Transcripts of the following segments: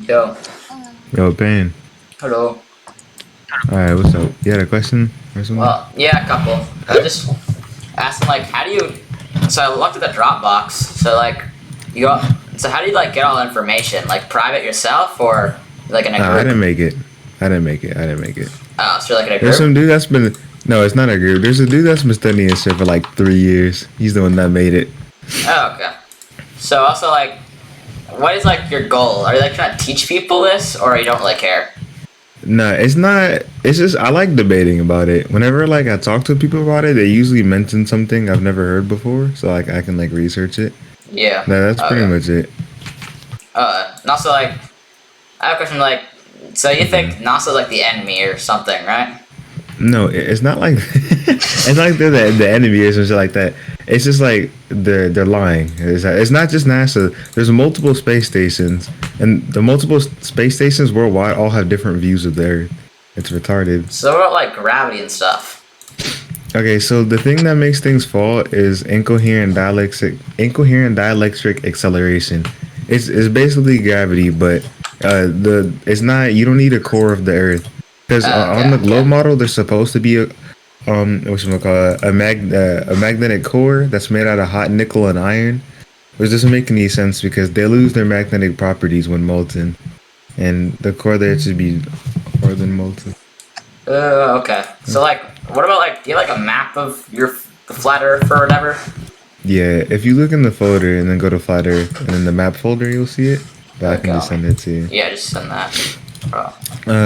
Yo, Yo, Bane. hello. Alright, what's up? You had a question or something? Well, yeah, a couple. I just asking like, how do you? So I looked at the Dropbox. So like, you go. So how do you like get all the information? Like private yourself or like in a Nah, I group? didn't make it. I didn't make it. I didn't make it. Oh, so you're like in a There's group? some dude that's been. No, it's not a group. There's a dude that's been studying shit for like 3 years. He's the one that made it. Oh, okay. So also like, what is like your goal? Are you like trying to teach people this, or you don't really care? No, it's not. It's just I like debating about it. Whenever like I talk to people about it, they usually mention something I've never heard before, so like I can like research it. Yeah. No, that's pretty Okay. much it. And also like, I have a question like, so you think NASA's like the enemy or something, right? No, it's not like it's not like they're the enemy or something like that. It's just like they're lying. It's not just NASA. There's multiple space stations, and the multiple space stations worldwide all have different views of the Earth. It's retarded. So what about like gravity and stuff? Okay, so the thing that makes things fall is incoherent dielectric acceleration. It's basically gravity, but it's not. You don't need a core of the Earth because on the globe model there's supposed to be a a magnetic core that's made out of hot nickel and iron, which doesn't make any sense because they lose their magnetic properties when molten, and the core there should be more than molten. Okay. So like, what about like, do you have like a map of the flat Earth or whatever? Yeah, if you look in the folder and then go to Flat Earth and in the map folder, you'll see it. But I can just send it to you. Yeah, just send that. Oh.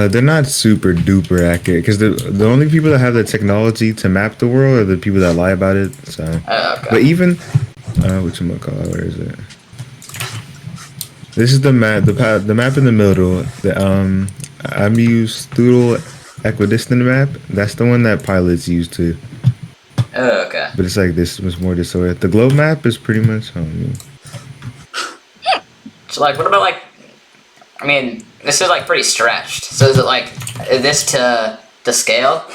They're not super duper accurate because the only people that have the technology to map the world are the people that lie about it. So, Okay. but even whatchamacallit, where is it? This is the map. The map in the middle. I'm used Studel equidistant map. That's the one that pilots use too. Okay. But it's like this was more disordered. The globe map is pretty much. So like, what about like, I mean, this is like pretty stretched. So is it like, is this to scale,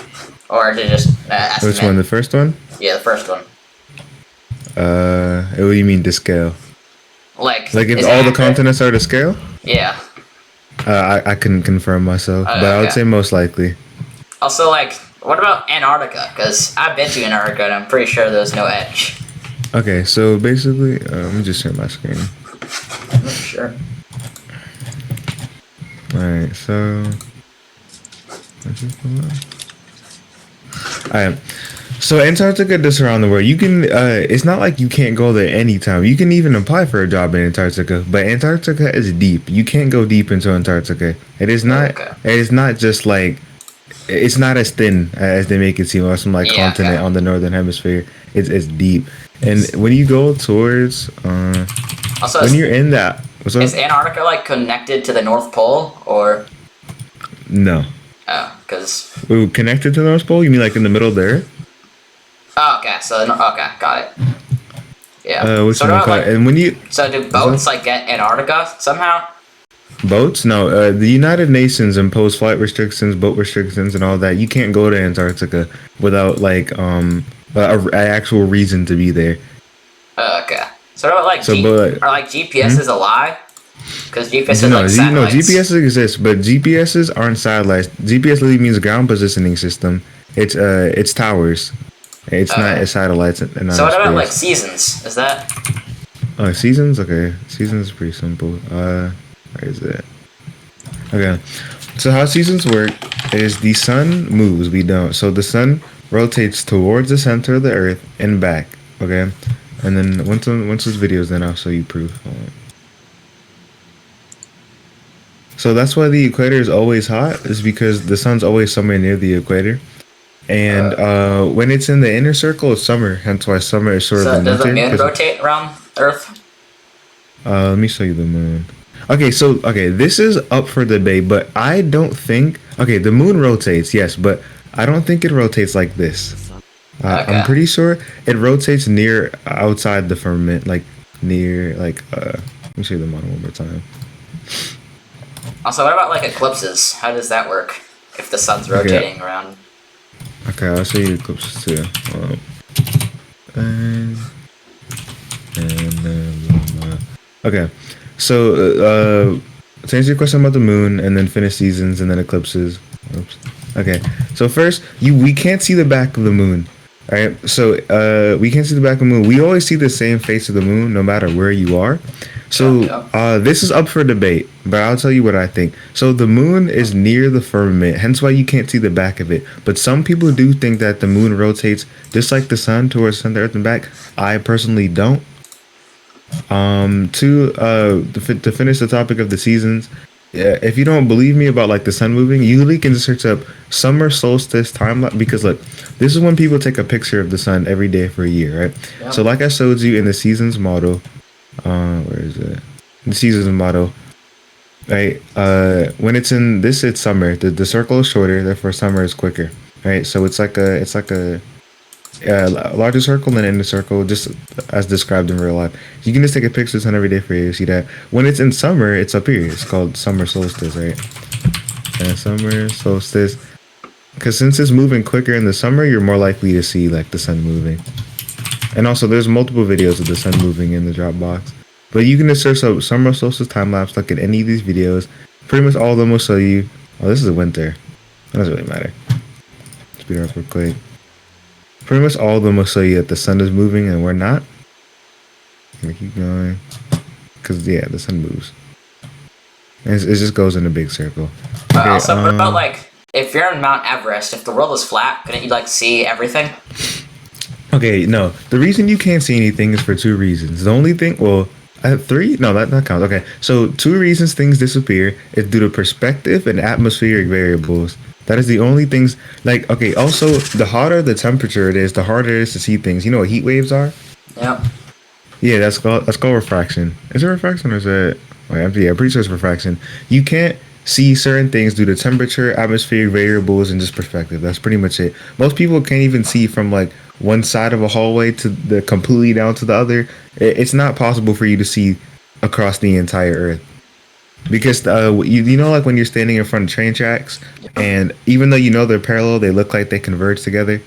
or to just estimate? Which one? The first one? Yeah, the first one. What do you mean to scale? Like Like if is it all the accurate? continents are to scale? Yeah. I couldn't confirm myself, but I would Okay. say most likely. Also, like, what about Antarctica? Because I've been to Antarctica and I'm pretty sure there's no edge. Okay, so basically, let me just share my screen. Sure. Alright, so. Alright. So Antarctica does around the world. You can it's not like you can't go there anytime. You can even apply for a job in Antarctica, but Antarctica is deep. You can't go deep into Antarctica. It is not Okay. it is not just like it's not as thin as they make it seem or some like Yeah, continent okay. on the northern hemisphere. It's deep. And when you go towards Also, when you're in that what's up? is Antarctica like connected to the North Pole or? No. Oh, because. Ooh, connected to the North Pole? You mean like in the middle there? Oh, okay. So okay, got it. Yeah. Which So one what about, call it? like, And when you so do boats like get Antarctica somehow? boats? No, the United Nations impose flight restrictions, boat restrictions, and all that. You can't go to Antarctica without like a actual reason to be there. Okay. So what about like So, but are like GPS is a lie? Because GPS is no, like no, satellites. GPS exists, but GPSs aren't satellites. GPS literally means ground positioning system. It's towers. It's not Okay. it's satellites. And So what about like seasons? Is that? seasons? Okay, seasons is pretty simple. Where is it? Okay, so how seasons work is the sun moves, we don't. So the sun rotates towards the center of the earth and back. Okay, and then once this video's done, I'll show you proof. Hold on. So that's why the equator is always hot, is because the sun's always somewhere near the equator. And when it's in the inner circle, it's summer. Hence why summer is sort So of the does the winter. moon 'Cause- rotate around Earth? let me show you the moon. Okay, so this is up for debate, but I don't think. Okay, the moon rotates, yes, but I don't think it rotates like this. Okay. I'm pretty sure it rotates near outside the firmament, like near like. Let me show you the model one more time. Also, what about like eclipses? How does that work? If the sun's rotating around. Okay, I'll show you eclipses too. Okay, so to answer your question about the moon, and then finish seasons, and then eclipses. Oops. Okay. So first, we can't see the back of the moon. All right. So we can't see the back of the moon. We always see the same face of the moon, no matter where you are. So this is up for debate, but I'll tell you what I think. So the moon is near the firmament, hence why you can't see the back of it. But some people do think that the moon rotates just like the sun towards the center, earth, and back. I personally don't. To finish the topic of the seasons, yeah, if you don't believe me about like the sun moving, you really can just search up summer solstice time lapse, because look, this is when people take a picture of the sun every day for a year, right? Yep. So like I showed you in the seasons model, where is it? The seasons model, right? When it's in this, it's summer. The circle is shorter, therefore summer is quicker, right? So it's like a larger circle than in the circle, just as described in real life. You can just take a picture of the sun every day for you to see that. When it's in summer, it's up here. It's called summer solstice, right? And summer solstice, because since it's moving quicker in the summer, you're more likely to see like the sun moving. And also, there's multiple videos of the sun moving in the Dropbox. But you can just search up summer solstice time lapse, look at any of these videos. Pretty much all of them will show you. Oh, this is a winter. That doesn't really matter. Speed it up real quick. Pretty much all of them will show you that the sun is moving and we're not. I'm gonna keep going. Because, yeah, the sun moves. And it just goes in a big circle. Okay, Also, what about, like, if you're on Mount Everest, if the world was flat, couldn't you, like, see everything? Okay, no. The reason you can't see anything is for two reasons. The only thing, well, I have three? No, that counts. Okay, so two reasons things disappear is due to perspective and atmospheric variables. That is the only things, like, okay, also, the hotter the temperature it is, the harder it is to see things. You know what heat waves are? Yep. Yeah, that's called refraction. Is it refraction or is it, yeah, I'm pretty sure it's refraction. You can't see certain things due to temperature, atmospheric variables, and just perspective. That's pretty much it. Most people can't even see from, like, one side of a hallway to the completely down to the other. It's not possible for you to see across the entire earth. Because you know, like when you're standing in front of train tracks, and even though you know they're parallel, they look like they converge together.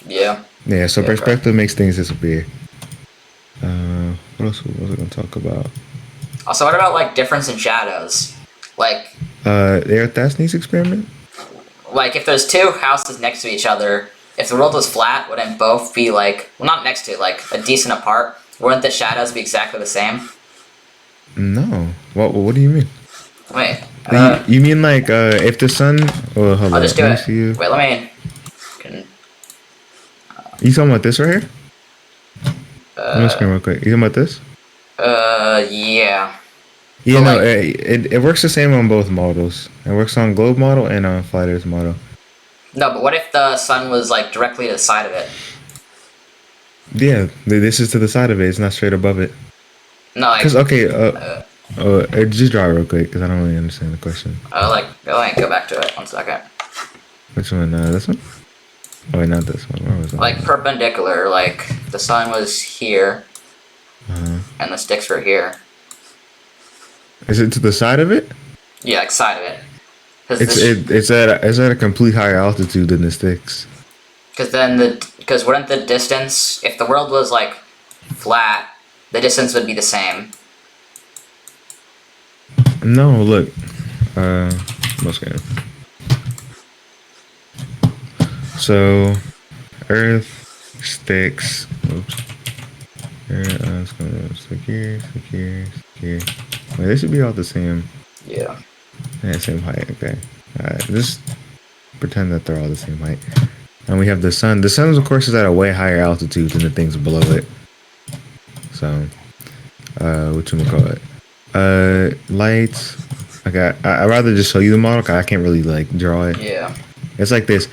Yeah. Yeah. So perspective makes things disappear. What else was I gonna talk about? Also, what about, like, difference in shadows? Like, The Eratosthenes experiment. like if there's two houses next to each other, if the world was flat, wouldn't both be, like, well, not next to, like, a decent apart? Wouldn't the shadows be exactly the same? No. What do you mean? Wait. You mean like if the sun? Oh, hold on. I'll just do Let me it. see you. Wait, let me. You talking about this right here? Let me screen real quick. You talking about this? Yeah. Yeah, But, no, like- it works the same on both models. It works on globe model and on flat Earth model. No, but what if the sun was, like, directly to the side of it? Yeah, this is to the side of it. It's not straight above it. No, like, Cause okay, just draw it real quick because I don't really understand the question. let me go back to it 1 second. Which one? This one? Oh wait, not this one. Where was that? Like, perpendicular, like, the sun was here, Uh-huh. and the sticks were here. Is it to the side of it? Yeah, like, side of it. It's at a complete higher altitude than the sticks. Because wouldn't the distance, if the world was, like, flat, the distance would be the same. No, look. Most good. So, Earth, sticks. Oops. Let's go. Stick here, stick here, stick here. Wait, they should be all the same. Yeah. Yeah, same height. Okay. Just pretend that they're all the same height. And we have the sun. The sun, of course, is at a way higher altitude than the things below it. So, whatchamacallit? Lights. Okay, I'd rather just show you the model, 'cause I can't really, like, draw it. Yeah. It's like this.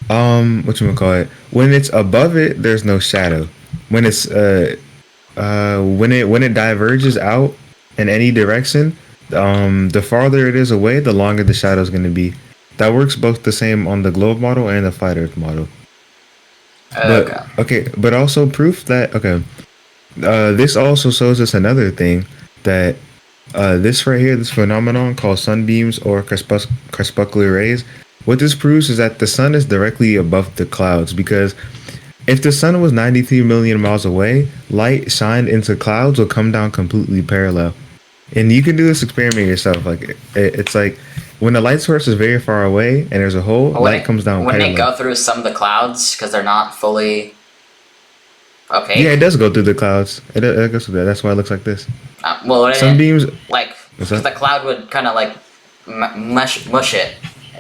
Whatchamacallit? When it's above it, there's no shadow. When it's, when it diverges out in any direction, the farther it is away, the longer the shadow is going to be. That works both the same on the globe model and the flat Earth model. But also proof that this also shows us another thing, that this right here, this phenomenon called sunbeams or crepuscular rays. What this proves is that the sun is directly above the clouds, because if the sun was 93 million miles away, light shined into clouds will come down completely parallel. And you can do this experiment yourself. Like it's like when the light source is very far away and there's a hole, light comes down Wouldn't it parallel. go through some of the clouds because they're not fully opaque? Yeah, it does go through the clouds. It goes through that. That's why it looks like this. Well, wouldn't Sunbeams. like What's because that? the cloud would kind of like mush it.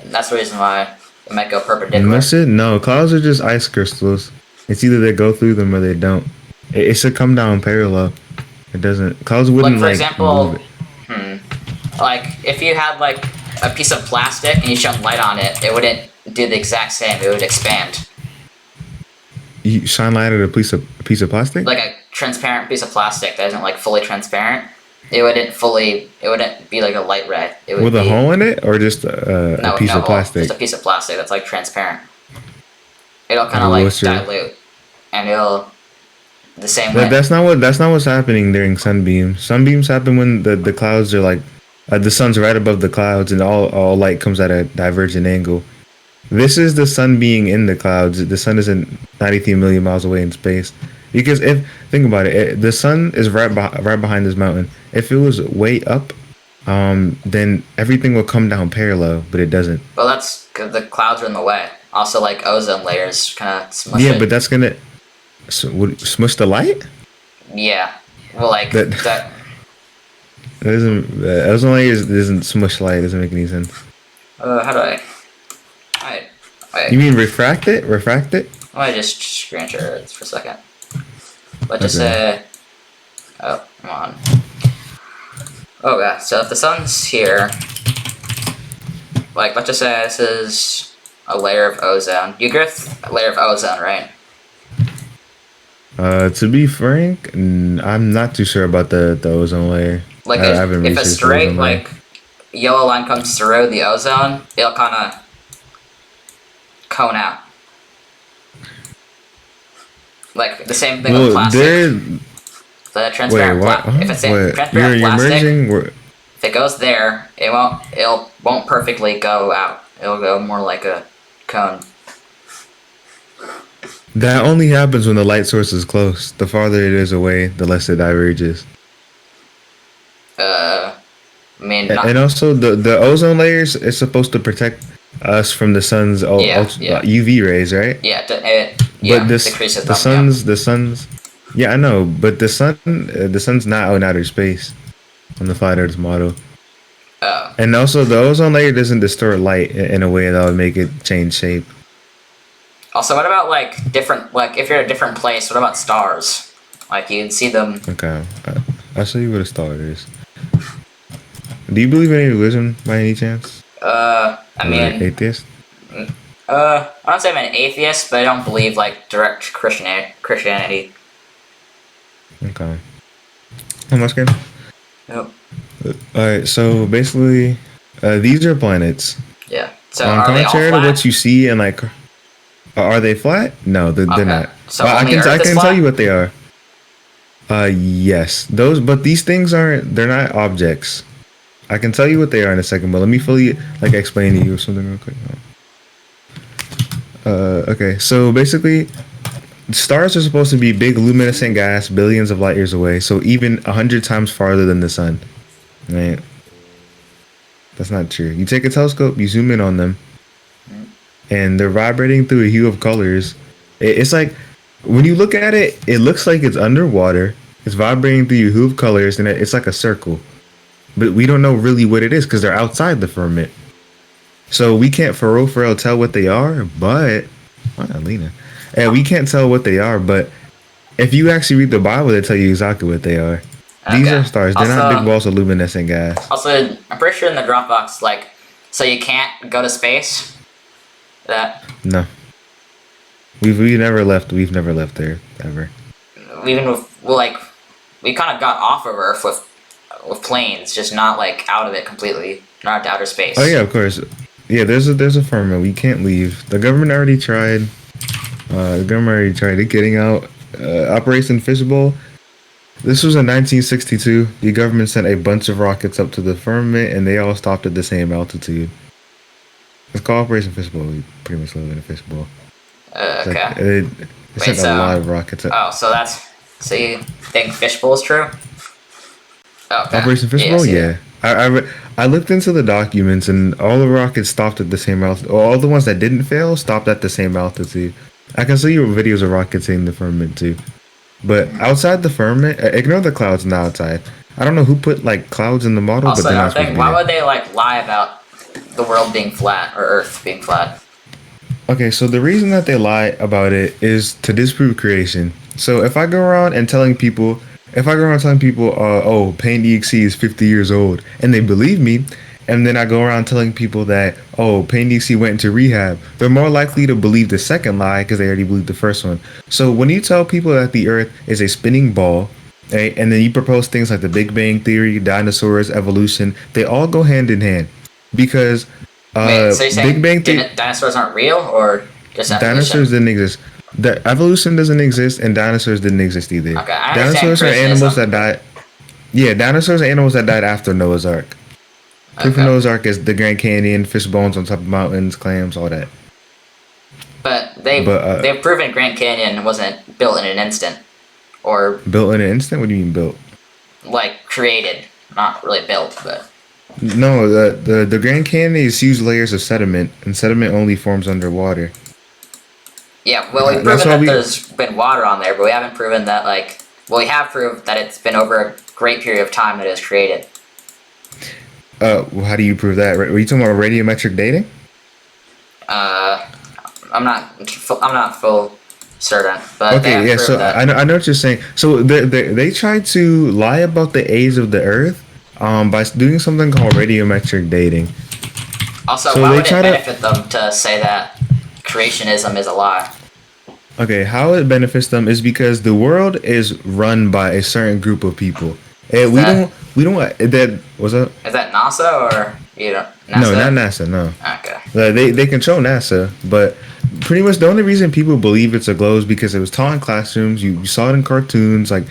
That's the reason why it might go perpendicular. Mush it? No, clouds are just ice crystals. It's either they go through them or they don't. It should come down parallel. It doesn't. Clouds wouldn't Like for like example, move it. like if you had like a piece of plastic and you shone light on it, it wouldn't do the exact same. It would expand. You shine light at a piece of plastic. Like a transparent piece of plastic that isn't like fully transparent. It wouldn't be like a light ray. It would With be, a hole in it, or just a piece no of hole. plastic. Just a piece of plastic that's like transparent. It'll kind of Oh, like what's your- dilute, and it'll the same way. That's not what's happening during sunbeams. Sunbeams happen when the clouds are like the sun's right above the clouds and all light comes at a divergent angle. This is the sun being in the clouds. The sun isn't 93 million miles away in space. Because think about it, the sun is right behind this mountain. If it was way up, then everything will come down parallel, but it doesn't. Well, that's because the clouds are in the way. Also, like ozone layers kind of smush Yeah, it. but that's gonna would smush the light. Yeah. Well, like That- that. That doesn't. Ozone layer doesn't smush light. It doesn't make any sense. How do I? Wait. You mean refract it? Refract it? Let me just screen share it for a second. Let's just Okay. say. Oh, come on. Oh yeah. So if the sun's here, like let's just say this is a layer of ozone. You get a layer of ozone, right? To be frank, I'm not too sure about the ozone layer. Like I haven't if a researched the straight ozone layer. like yellow line comes through the ozone, it'll kind of cone out. Like the same thing with plastic. The transparent Wait, what? if it's Wait, transparent you're plastic, merging. if it goes there, it won't perfectly go out. It'll go more like a cone. That only happens when the light source is close. The farther it is away, the less it diverges. I mean, not, And also, the ozone layers is supposed to protect us from the sun's Yeah. UV rays, right? yeah, But decreases the sun's. Yeah, I know, but the sun's not out in outer space on the flat Earth model. Oh, And also, the ozone layer doesn't distort light in a way that would make it change shape. also, what about like different? Like, if you're at a different place, what about stars? Like, you can see them. Okay, I'll show you what a star is. Do you believe in any religion by any chance? I Or like mean, atheist. I don't say I'm an atheist, but I don't believe like direct Christianity. Okay. How much game? Yep. Alright, so basically, these are planets. Yeah. So On are they all contrary to flat? what you see, and like, are they flat? No, they're Okay. not. So I only can Earth is tell flat? you what they are. Yes, but these things aren't. They're not objects. I can tell you what they are in a second, but let me fully like explain to you something real quick. Okay, so basically, stars are supposed to be big luminescent gas billions of light years away, so even 100 times farther than the sun. Right? That's not true. You take a telescope, you zoom in on them, and they're vibrating through a hue of colors. It's like when you look at it, it looks like it's underwater. It's vibrating through a hue of colors, and it's like a circle. But we don't know really what it is because they're outside the firmament. So we can't for real tell what they are, but Lena. We can't tell what they are, but if you actually read the Bible, they tell you exactly what they are. These Okay. are stars. They're not Also- big balls of luminescent gas. Also, I'm pretty sure in the Dropbox, like, so you can't go to space. That No. We've never left. We've never left there ever. even with we kind of got off of Earth with planes, just not like out of it completely, not out to outer space. Oh yeah, of course. Yeah, there's a firmament. We can't leave. The government already tried. Getting out. Operation Fishbowl. This was in 1962. The government sent a bunch of rockets up to the firmament, and they all stopped at the same altitude. It's called Operation Fishbowl. We pretty much live in a fishbowl. It's Okay. like, they sent so- a lot of rockets up. Oh, so you think fishbowl is true? Okay. Operation Yeah, I Fishbowl, see yeah. that. I looked into the documents, and all the rockets stopped at the same altitude. All the ones that didn't fail stopped at the same altitude. I can see videos of rockets hitting the firmament too. But outside the firmament, ignore the clouds on the outside. I don't know who put like clouds in the model, but Also, they're another not supposed to thing, be why there. would they like lie about the world being flat or Earth being flat? Okay, so the reason that they lie about it is to disprove creation. So if I go around and telling people, if I go around telling people, oh, Paint EXE is 50 years old, and they believe me, and then I go around telling people that, oh, Paint EXE went into rehab, they're more likely to believe the second lie because they already believed the first one. So when you tell people that the Earth is a spinning ball, right, and then you propose things like the Big Bang Theory, dinosaurs, evolution, they all go hand in hand because Wait, so you're Big saying Bang Theory. dinosaurs aren't real or just Dinosaurs evolution? didn't exist. The evolution doesn't exist, and dinosaurs didn't exist either. Okay, I understand Dinosaurs are animals creationism. that died. Yeah, dinosaurs are animals that died after Noah's Ark. Proof of Okay, Noah's Ark is the Grand Canyon, fish bones on top of mountains, clams, all that. but they've But they've proven Grand Canyon wasn't built in an instant, or built in an instant. What do you mean built? like created, not really built, but No, the Grand Canyon is huge layers of sediment, and sediment only forms underwater. yeah. Well, we've That's proven why that we. there's been water on there, but we haven't proven that like. Well, we have proved that it's been over a great period of time that it was created. How do you prove that? Were you talking about radiometric dating? Uh, I'm not full certain, but they Okay, have yeah. proved So that. I know what you're saying. So they tried to lie about the age of the Earth, by doing something called radiometric dating. Also, So why they would it try to. benefit them to say that creationism is a lie? Okay, how it benefits them is because the world is run by a certain group of people, and Is that we don't that was that is that NASA or you don't no, not NASA? NASA, no. Okay. They control NASA, but pretty much the only reason people believe it's a globe is because it was taught in classrooms. You saw it in cartoons, like,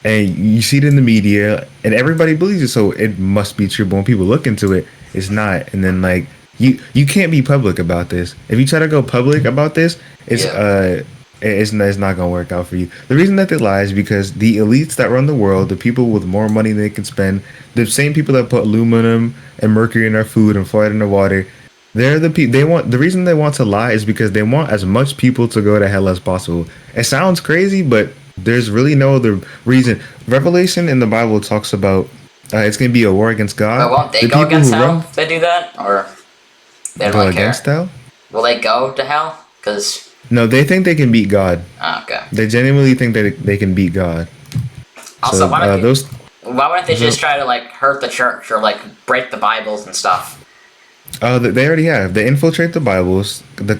and you see it in the media, and everybody believes it, so it must be true. But when people look into it, it's not. And then like you can't be public about this. If you try to go public about this, Yeah. it's not gonna work out for you. The reason that they lie is because the elites that run the world, the people with more money than they can spend, the same people that put aluminum and mercury in our food and fluoride in the water, they're the people. They want the reason they want to lie is because they want as much people to go to hell as possible. It sounds crazy, but there's really no other reason. Revelation in the Bible talks about it's gonna be a war against God. But won't they The go people against who hell run if they do that, or they don't go really care? against hell. Will they go to hell? Cause No, they think they can beat God. okay. They genuinely think that they can beat God. Also, So those why wouldn't they so- just try to like hurt the church or like break the Bibles and stuff? They already have. They infiltrate the Bibles. The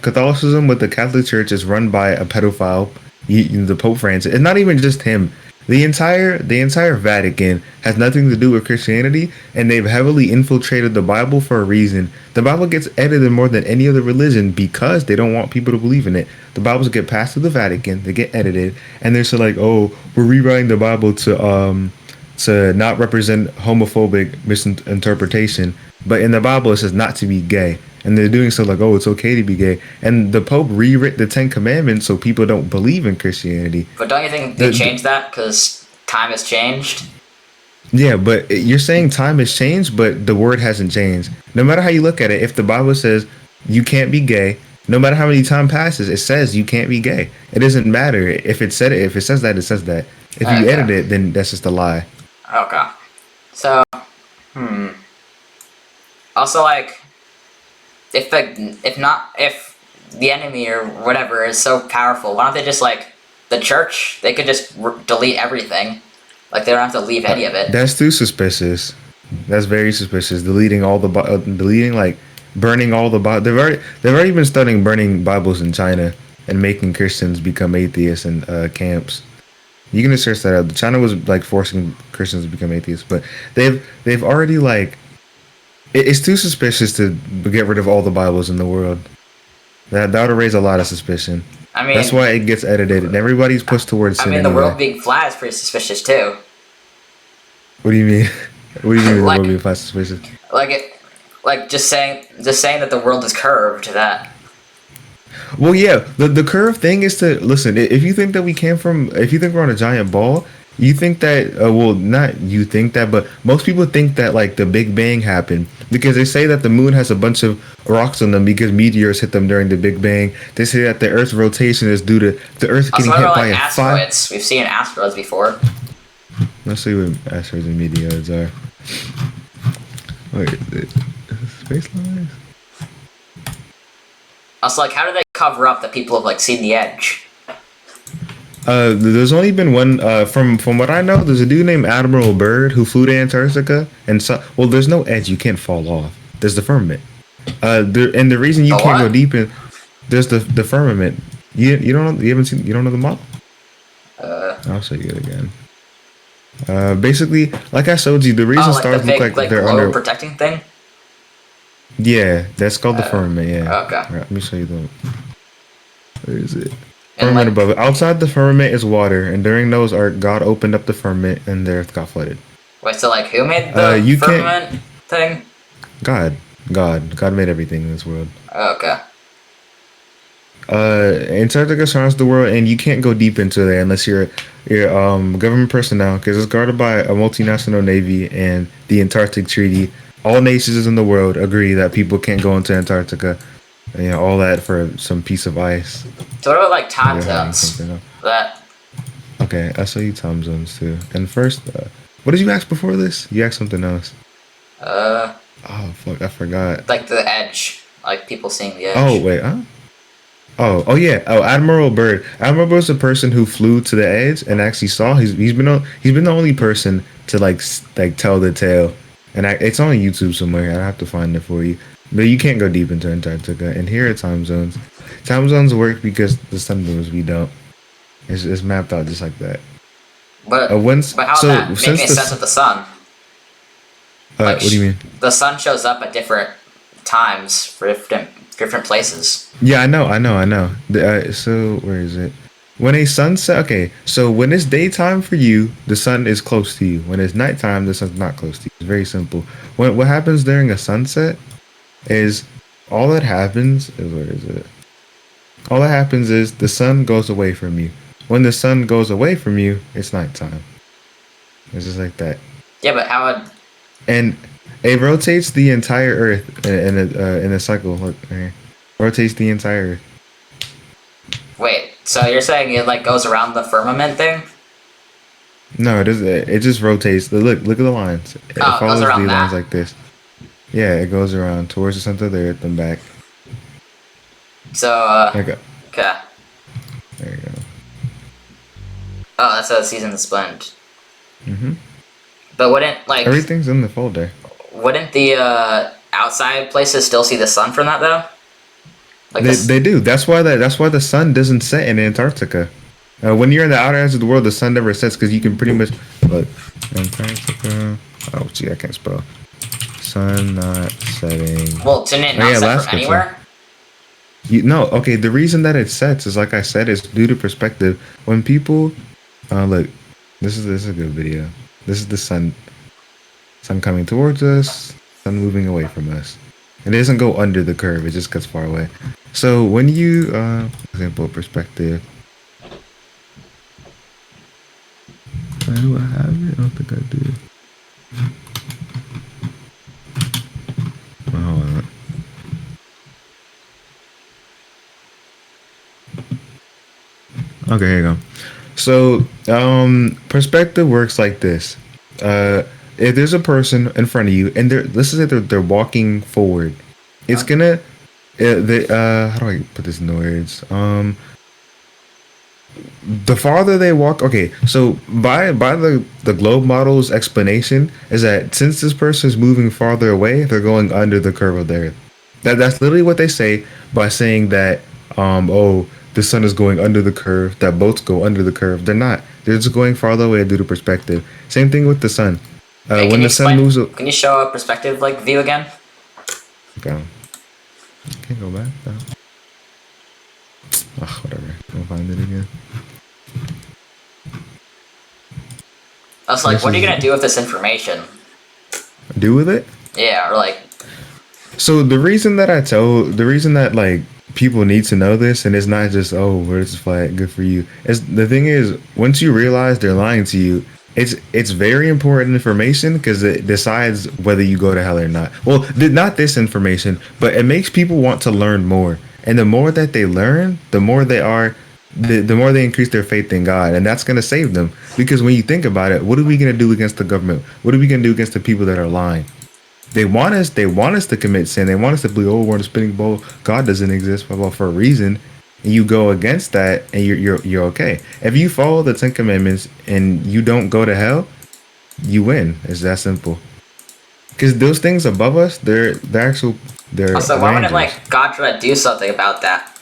Catholicism with the Catholic Church is run by a pedophile, the Pope Francis. It's not even just him. The entire Vatican has nothing to do with Christianity, and they've heavily infiltrated the Bible for a reason. The Bible gets edited more than any other religion because they don't want people to believe in it. The Bibles get passed to the Vatican, they get edited, and they're so like, oh, we're rewriting the Bible to not represent homophobic misinterpretation. But in the Bible, it says not to be gay. And they're doing so like, oh, it's okay to be gay. And the Pope rewrote the Ten Commandments so people don't believe in Christianity. But don't you think they The- changed that because time has changed? Yeah, but you're saying time has changed, but the word hasn't changed. No matter how you look at it, if the Bible says you can't be gay, no matter how many time passes, it says you can't be gay. It doesn't matter if it said it. If it says that, it says that. If you Okay. edit it, then that's just a lie. Okay. So, Also, like, if the enemy or whatever is so powerful, why don't they just like the church? They could just delete everything. Like they don't have to leave any of it. That's too suspicious. That's very suspicious. Deleting all the deleting like burning all the Bible. They've already been studying burning Bibles in China and making Christians become atheists in camps. You can just search that out. China was like forcing Christians to become atheists, but they've already like it's too suspicious to get rid of all the Bibles in the world. That would raise a lot of suspicion. I mean, That's why it gets edited and everybody's pushed towards sin. I mean, the anyway. world being flat is pretty suspicious too. What do you mean? What do you mean the Like- world being flat suspicious? Like just saying that the world is curved. That Well, yeah, the curve thing is to listen. If you think that if you think we're on a giant ball, You think that, well, not you think that, but most people think that like the Big Bang happened because they say that the moon has a bunch of rocks on them because meteors hit them during the Big Bang. They say that the Earth's rotation is due to the Earth Also, getting what hit about by like a five. asteroids? We've seen asteroids before. Let's see what asteroids and meteors are. Wait, space lines? Also, like, how do they cover up that people have like seen the edge? There's only been one. From what I know, there's a dude named Admiral Byrd who flew to Antarctica, and so well, there's no edge. You can't fall off. There's the firmament. And the reason you The can't go what? deep in, there's the firmament. You don't know, you haven't seen, you don't know the model. I'll show you it again. Basically, like I showed you, the reason Oh, like stars the look big like they're globe under. protecting thing. Yeah, that's called the firmament. Yeah. Okay. Right, let me show you the. Where is it? And Firmament like, above it. Outside the firmament is water, and during those, God opened up the firmament, and the earth got flooded. wait, so like, who made the You can't- firmament thing? God made everything in this world. Okay. Antarctica surrounds the world, and you can't go deep into there unless you're government personnel, because it's guarded by a multinational navy and the Antarctic Treaty. All nations in the world agree that people can't go into Antarctica. You know, all that for some piece of ice. So what about like time They're hiding zones? something up. That Okay, I'll show you time zones too. And first, what did you ask before this? You asked something else. Oh fuck, I forgot. like the edge, like people seeing the edge. Oh wait, huh? Oh yeah. Oh, Admiral Byrd. Admiral Byrd's the person who flew to the edge and actually saw. He's been the only person to like tell the tale, and it's on YouTube somewhere. I have to find it for you. But you can't go deep into Antarctica. And here are time zones. Time zones work because the sun moves. We don't. It's mapped out just like that. But but how so that make since any the sense with the sun? Like, what do you mean? The sun shows up at different times for different places. Yeah, I know. So where is it? When a sunset, okay. So when it's daytime for you, the sun is close to you. When it's nighttime, the sun's not close to you. It's very simple. What happens during a sunset is all that happens is where is it? All that happens is the sun goes away from you. When the sun goes away from you, it's nighttime. It's just like that. Yeah, but how would And it rotates the entire Earth in a cycle. Look, right here. Rotates the entire Earth. wait? So you're saying it like goes around the firmament thing? No, it doesn't. It just rotates. Look at the lines. It Oh, it goes follows the around lines that? like this. Yeah, it goes around towards the center of the Earth and back. So Okay, okay. there you go. Oh, that's how the seasons blend. Mhm. But wouldn't like Everything's in the folder. wouldn't the outside places still see the sun from that though? Like this, They do. That's why the sun doesn't set in Antarctica. When you're in the outer edge of the world, the sun never sets because you can pretty much look. Antarctica. Oh, gee, I can't spell. Sun not setting. well, didn't it Oh, not yeah, set Alaska's from anywhere? No, okay. The reason that it sets is like I said, is due to perspective. When people, look, this is a good video. This is the sun coming towards us, sun moving away from us. It doesn't go under the curve; it just gets far away. So when you, for example, perspective. Do I have it? I don't think I do. Well, hold on. Okay, here you go. So, perspective works like this. If there's a person in front of you, and let's say they're walking forward, it's gonna. How do I put this in words? The farther they walk, okay. So by the globe model's explanation is that since this person is moving farther away, they're going under the curve of the Earth. That's literally what they say by saying that. The sun is going under the curve, that boats go under the curve. They're not. They're just going farther away due to perspective. Same thing with the sun. Hey, When the sun moves... Can you show a perspective like view again? Okay. Can't go back, though. Ugh, whatever. I'll find it again. I was like, what are you gonna do with this information? Do with it? Yeah, or like, So the reason that people need to know this, and it's not just, oh, where's the flag, good for you. It's, the thing is, once you realize they're lying to you, it's very important information because it decides whether you go to hell or not. Well, not this information, but it makes people want to learn more, and the more that they learn, the more they are, the more they increase their faith in God, and that's going to save them. Because when you think about it, what are we going to do against the government? What are we going to do against the people that are lying? They want us to commit sin. They want us to believe, oh, we're in a spinning bowl. God doesn't exist, blah, blah, for a reason. And you go against that, and you're okay. If you follow the 10 Commandments and you don't go to hell, you win. It's that simple. Because those things above us, they're actual. They're Also, why wouldn't angels. like God try to do something about that?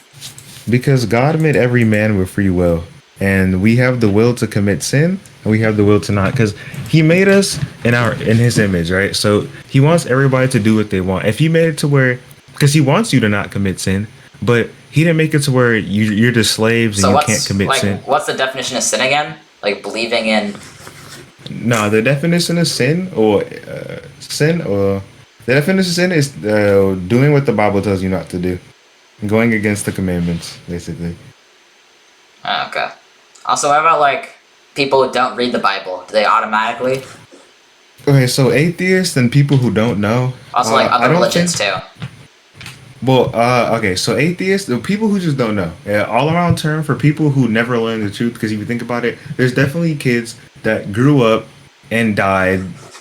Because God made every man with free will, and we have the will to commit sin, and we have the will to not. Because He made us in His image, right? So He wants everybody to do what they want. If He made it to where, because He wants you to not commit sin, but He didn't make it to where you're just slaves and So you can't commit sin. what's the definition of sin again? Like believing in. No, the definition of sin or the definition of sin is doing what the Bible tells you not to do, going against the commandments, basically. Oh, okay. Also, what about like people who don't read the Bible? Do they automatically? Okay, so atheists and people who don't know. Also, like I other don't religions think- too. Well, okay, so atheists, the people who just don't know, all around term for people who never learned the truth. Because if you think about it, there's definitely kids that grew up and died,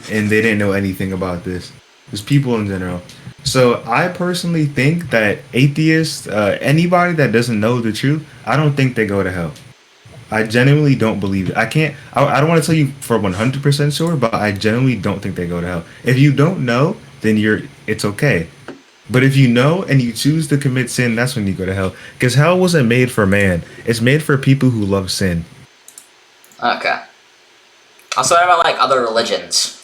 and they didn't know anything about this. There's people in general. So I personally think that atheists, anybody that doesn't know the truth, I don't think they go to hell. I genuinely don't believe it. I don't want to tell you for 100% sure, but I genuinely don't think they go to hell. If you don't know, then it's okay. But if you know and you choose to commit sin, that's when you go to hell. Because hell wasn't made for man. It's made for people who love sin. Okay. Also, what about like other religions?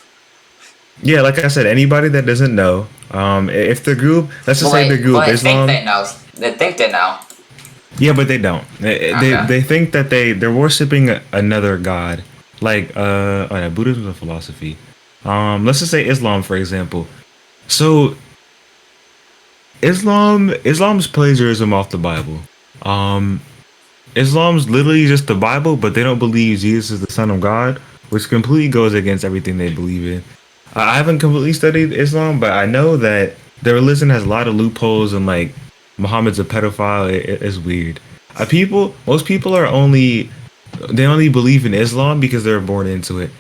Yeah, like I said, anybody that doesn't know, if the group, let's just say the group Well, they Islam. think they know. They think they know. Yeah, but they don't. They think that they're worshiping another god, like Buddhism is a philosophy. Let's just say Islam, for example. So Islam's plagiarism off the Bible. Islam's literally just the Bible, but they don't believe Jesus is the Son of God, which completely goes against everything they believe in. I haven't completely studied Islam, but I know that their religion has a lot of loopholes, and like Muhammad's a pedophile. It's weird. Most people only believe in Islam because they're born into it.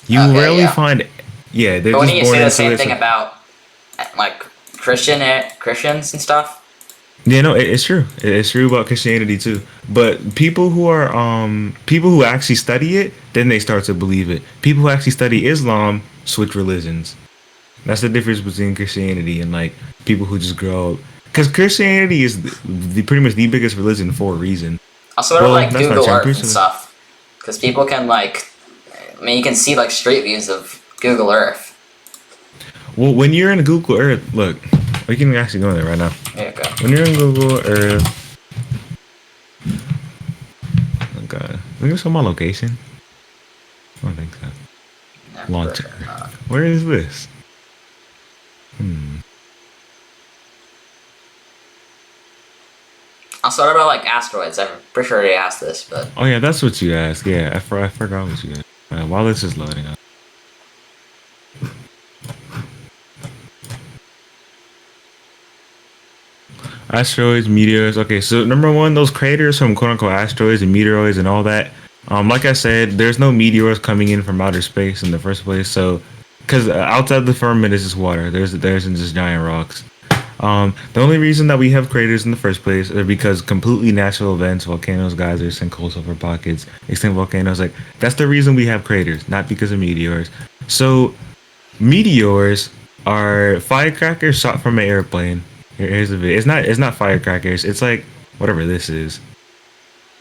You Okay, rarely yeah. find, they're But when just you born say the into same it. thing about like Christians and stuff. Yeah, no, it's true. It's true about Christianity too. But people who actually study it, then they start to believe it. People who actually study Islam switch religions. That's the difference between Christianity and like people who just grow up. Because Christianity is pretty much the biggest religion for a reason. Also, what about like that's not Google true. Earth and Christian- stuff? Because people can you can see like street views of Google Earth. Well, when you're in Google Earth, look, we can actually go in there right now. There you go. When you're in Google Earth, oh god, look at my location. I don't think so. Launcher. Where is this? Also, what about like asteroids? I'm pretty sure I already asked this, but Oh yeah, that's what you asked. Yeah, I forgot what you asked. While this is loading up. Asteroids, meteors. Okay, so number one, those craters from quote unquote asteroids and meteoroids and all that. Like I said, there's no meteors coming in from outer space in the first place. So, because outside the firmament is just water. There's just giant rocks. The only reason that we have craters in the first place are because completely natural events, volcanoes, geysers, sinkholes, silver pockets, extinct volcanoes. Like that's the reason we have craters, not because of meteors. So, meteors are firecrackers shot from an airplane. Here's the video. It's not firecrackers. It's like whatever this is.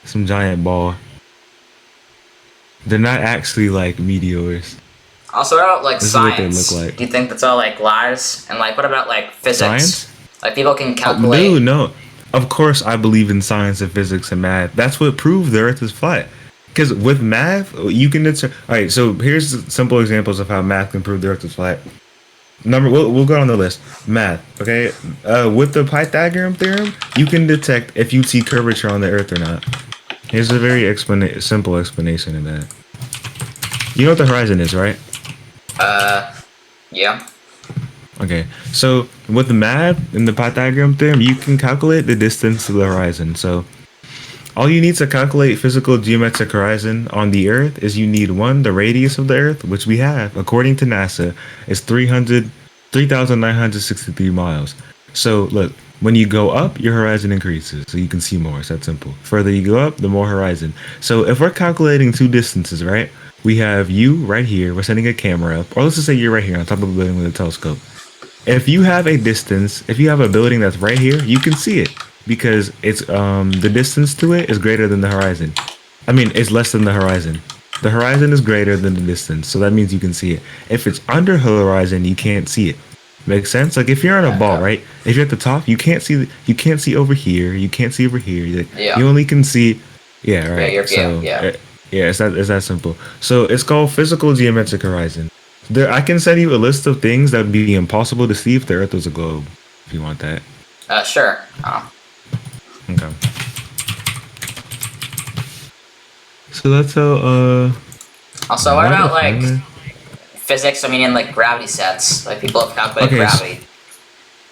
Some giant ball. They're not actually like meteors. also what about like This is what they science? look like. Do you think that's all like lies? And like, what about like physics? Science? Like people can calculate. Dude, no. Of course, I believe in science and physics and math. That's what proved the Earth is flat. Because with math, you can. All right. So here's simple examples of how math can prove the Earth is flat. We'll go on the list. Math. Okay. With the Pythagorean theorem, you can detect if you see curvature on the Earth or not. Here's a very simple explanation of that. You know what the horizon is, right? Yeah. Okay, so with the math and the Pythagorean theorem, you can calculate the distance to the horizon. So all you need to calculate physical geometric horizon on the Earth is you need one, the radius of the Earth, which we have, according to NASA, is 3,963 miles. So look, when you go up, your horizon increases, so you can see more. It's that simple. Further you go up, the more horizon. So if we're calculating two distances, right? We have you right here. We're sending a camera up, or let's just say you're right here on top of a building with a telescope. If you have a distance, if you have a building that's right here, you can see it because it's the distance to it is greater than the horizon. I mean, it's less than the horizon. The horizon is greater than the distance, so that means you can see it. If it's under the horizon, you can't see it. Makes sense? Like if you're on a ball, right? If you're at the top, you can't see over here. You can't see over here. You only can see. Yeah, right. Yeah, it's that simple. So it's called physical geometric horizon. There, I can send you a list of things that would be impossible to see if the Earth was a globe. If you want that. Sure. Okay. So that's how. Also, what about like physics? I mean, in like gravity sense, like people have calculated gravity.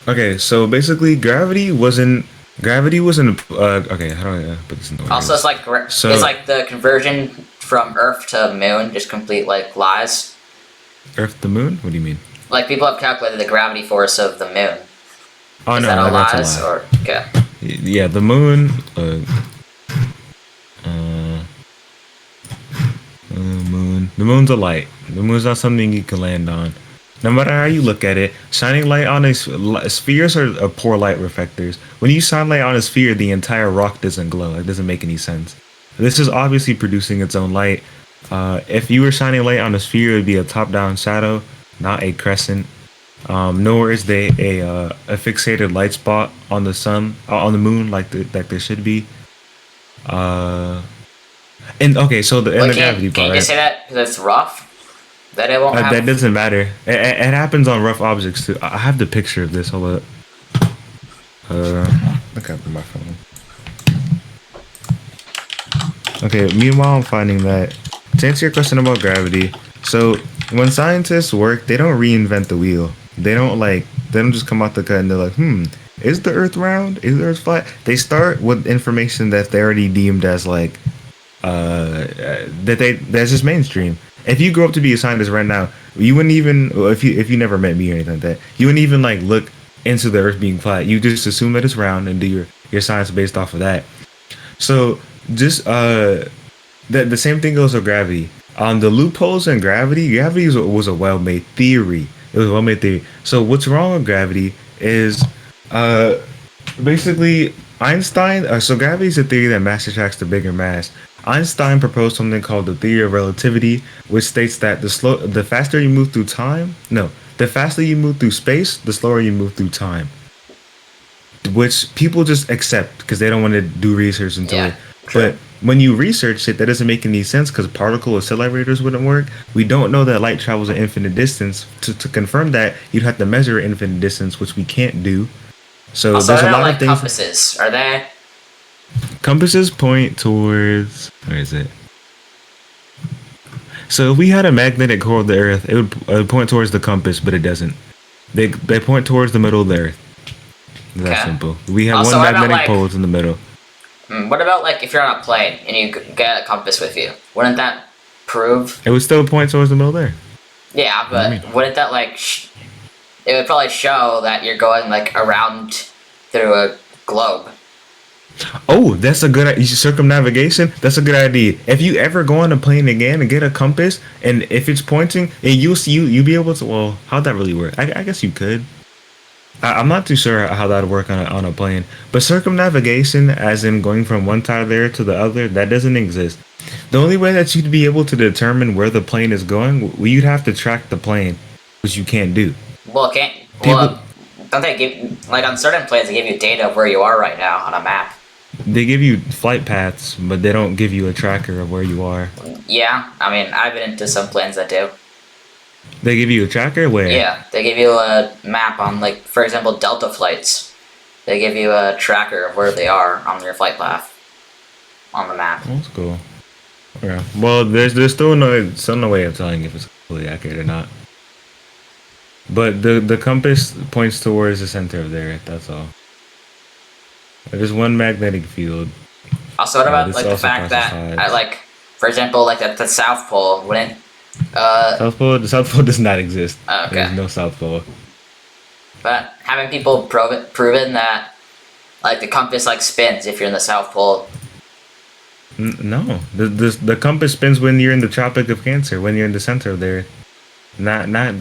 Okay, so basically, gravity wasn't. Okay, how do I put this in order? Also, it's like it's like the conversion from Earth to Moon, just complete like lies. Earth to Moon? What do you mean? Like people have calculated the gravity force of the Moon. Oh Is no, that that's a lie. Or okay. Yeah, the Moon. Moon. The Moon's a light. The Moon's not something you can land on. No matter how you look at it, shining light on spheres are poor light reflectors. When you shine light on a sphere, the entire rock doesn't glow. It doesn't make any sense. This is obviously producing its own light. If you were shining light on a sphere, it would be a top-down shadow, not a crescent. Nor is there a fixated light spot on the sun, on the moon, like there should be. And okay, so the gravity part. Can you just say that because it's rough? That it won't. That doesn't matter. It happens on rough objects too. I have the picture of this. Hold up. Look up on my phone. Okay. Meanwhile, I'm finding that. To answer your question about gravity, so when scientists work, they don't reinvent the wheel. They don't just come out the cut and they're like, is the Earth round? Is the Earth flat? They start with information that they already deemed as like, that's just mainstream. If you grew up to be a scientist right now, you wouldn't even, if you never met me or anything like that, you wouldn't even like look into the Earth being flat. You just assume that it's round and do your science based off of that. So just the same thing goes with gravity. On the loopholes in gravity was a well-made theory. It was a well-made theory. So what's wrong with gravity is basically Einstein. So gravity is a theory that mass attracts the bigger mass. Einstein proposed something called the theory of relativity, which states that the faster you move through space, the slower you move through time. Which people just accept because they don't want to do research into it. But when you research it, that doesn't make any sense because particle accelerators wouldn't work. We don't know that light travels an infinite distance. To confirm that, you'd have to measure infinite distance, which we can't do. So also, there's a lot of things. Compasses, are they? Compasses point towards. Where is it? So if we had a magnetic core of the Earth, it would point towards the compass, but it doesn't. They point towards the middle of the Earth. That's simple. We have one magnetic pole in the middle. What about like if you're on a plane and you get a compass with you? Wouldn't that prove? It would still point towards the middle there. Yeah, but wouldn't that like? It would probably show that you're going like around through a globe. Oh, that's a good idea. Circumnavigation. That's a good idea. If you ever go on a plane again and get a compass, and if it's pointing, and you'll be able to. Well, how'd that really work? I guess you could. I'm not too sure how that would work on a plane, but circumnavigation, as in going from one side of the Earth to the other, that doesn't exist. The only way that you'd be able to determine where the plane is going, you'd have to track the plane, which you can't do. Well, don't they give like on certain planes they give you data of where you are right now on a map? They give you flight paths, but they don't give you a tracker of where you are. Yeah, I mean I've been into some planes that do. They give you a tracker where? Yeah, they give you a map on, like, for example, Delta flights. They give you a tracker of where they are on your flight path on the map. That's cool. Yeah. Well, there's still no way of telling if it's completely accurate or not. But the compass points towards the center of the Earth. That's all. There's one magnetic field. Also, what about this like the also fact that crosses at like, for example, like at the South Pole, wouldn't The South Pole does not exist. Okay. There's no South Pole. but having people proven that like the compass like spins if you're in the South Pole. No, the compass spins when you're in the Tropic of Cancer, when you're in the center of there. Not no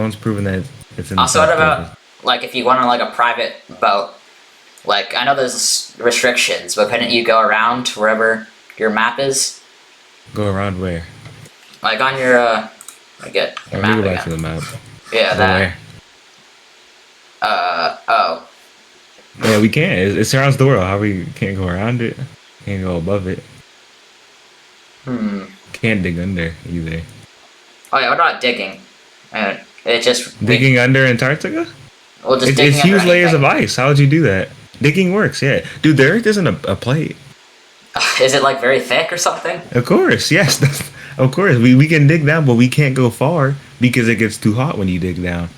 one's proven that it's in. Also, the what South about Pole. like if you went on like a private boat? Like I know there's restrictions, but couldn't you go around wherever your map is? Go around where? Like on your I get your Let me map go back to again. the map. Yeah, Go that. where? Oh. Yeah, we can't. It surrounds the world. How we can't go around it? Can't go above it. Hmm. Can't dig under either. Oh yeah, what about digging? It just Digging under Antarctica? Well, just It's digging under huge layers of anything. ice. How would you do that? Digging works, yeah. Dude, the Earth isn't a plate. Is it like very thick or something? Of course, yes. Of course. We can dig down, but we can't go far because it gets too hot when you dig down.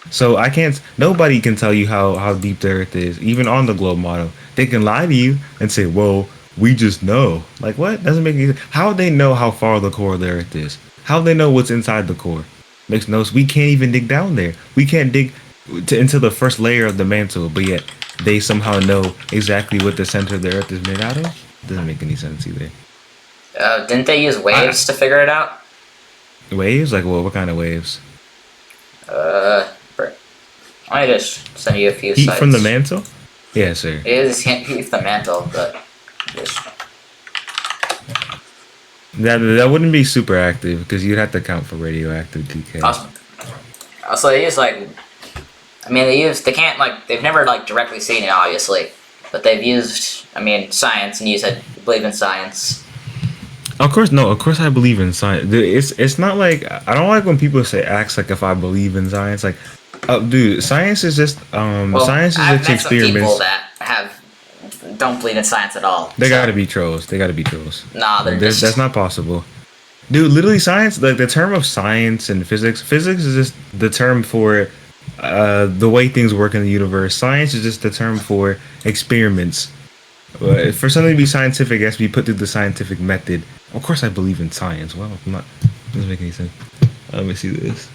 So I can't. Nobody can tell you how deep the Earth is, even on the globe model. They can lie to you and say, "Well, we just know." Like what? Doesn't make any sense. How would they know how far the core of the Earth is? How would they know what's inside the core? Makes no sense. We can't even dig down there. We can't dig into the first layer of the mantle, but yet they somehow know exactly what the center of the Earth is made out of. Doesn't make any sense either. Didn't they use waves to figure it out? Waves? Like what? What kind of waves? Let me just send you a few Heat sites. from the mantle? Yeah, sir. It is heat from the mantle, but just That wouldn't be super active because you'd have to count for radioactive decay. also they use like, I mean they can't like they've never like directly seen it obviously, but they've used science, and you said you believe in science. Of course, no. Of course, I believe in science. It's not like I don't like when people say acts like if I believe in science. Like, dude, science is just Well, science is I've just met some people experiments. that don't believe in science at all. They so- gotta be trolls. They gotta be trolls. Nah, they're just That's not possible. Dude, literally science, like the term of science and physics is just the term for the way things work in the universe. Science is just the term for experiments. For something to be scientific, it has to be put through the scientific method. Of course, I believe in science. Well, I'm not. Doesn't make any sense. Let me see this.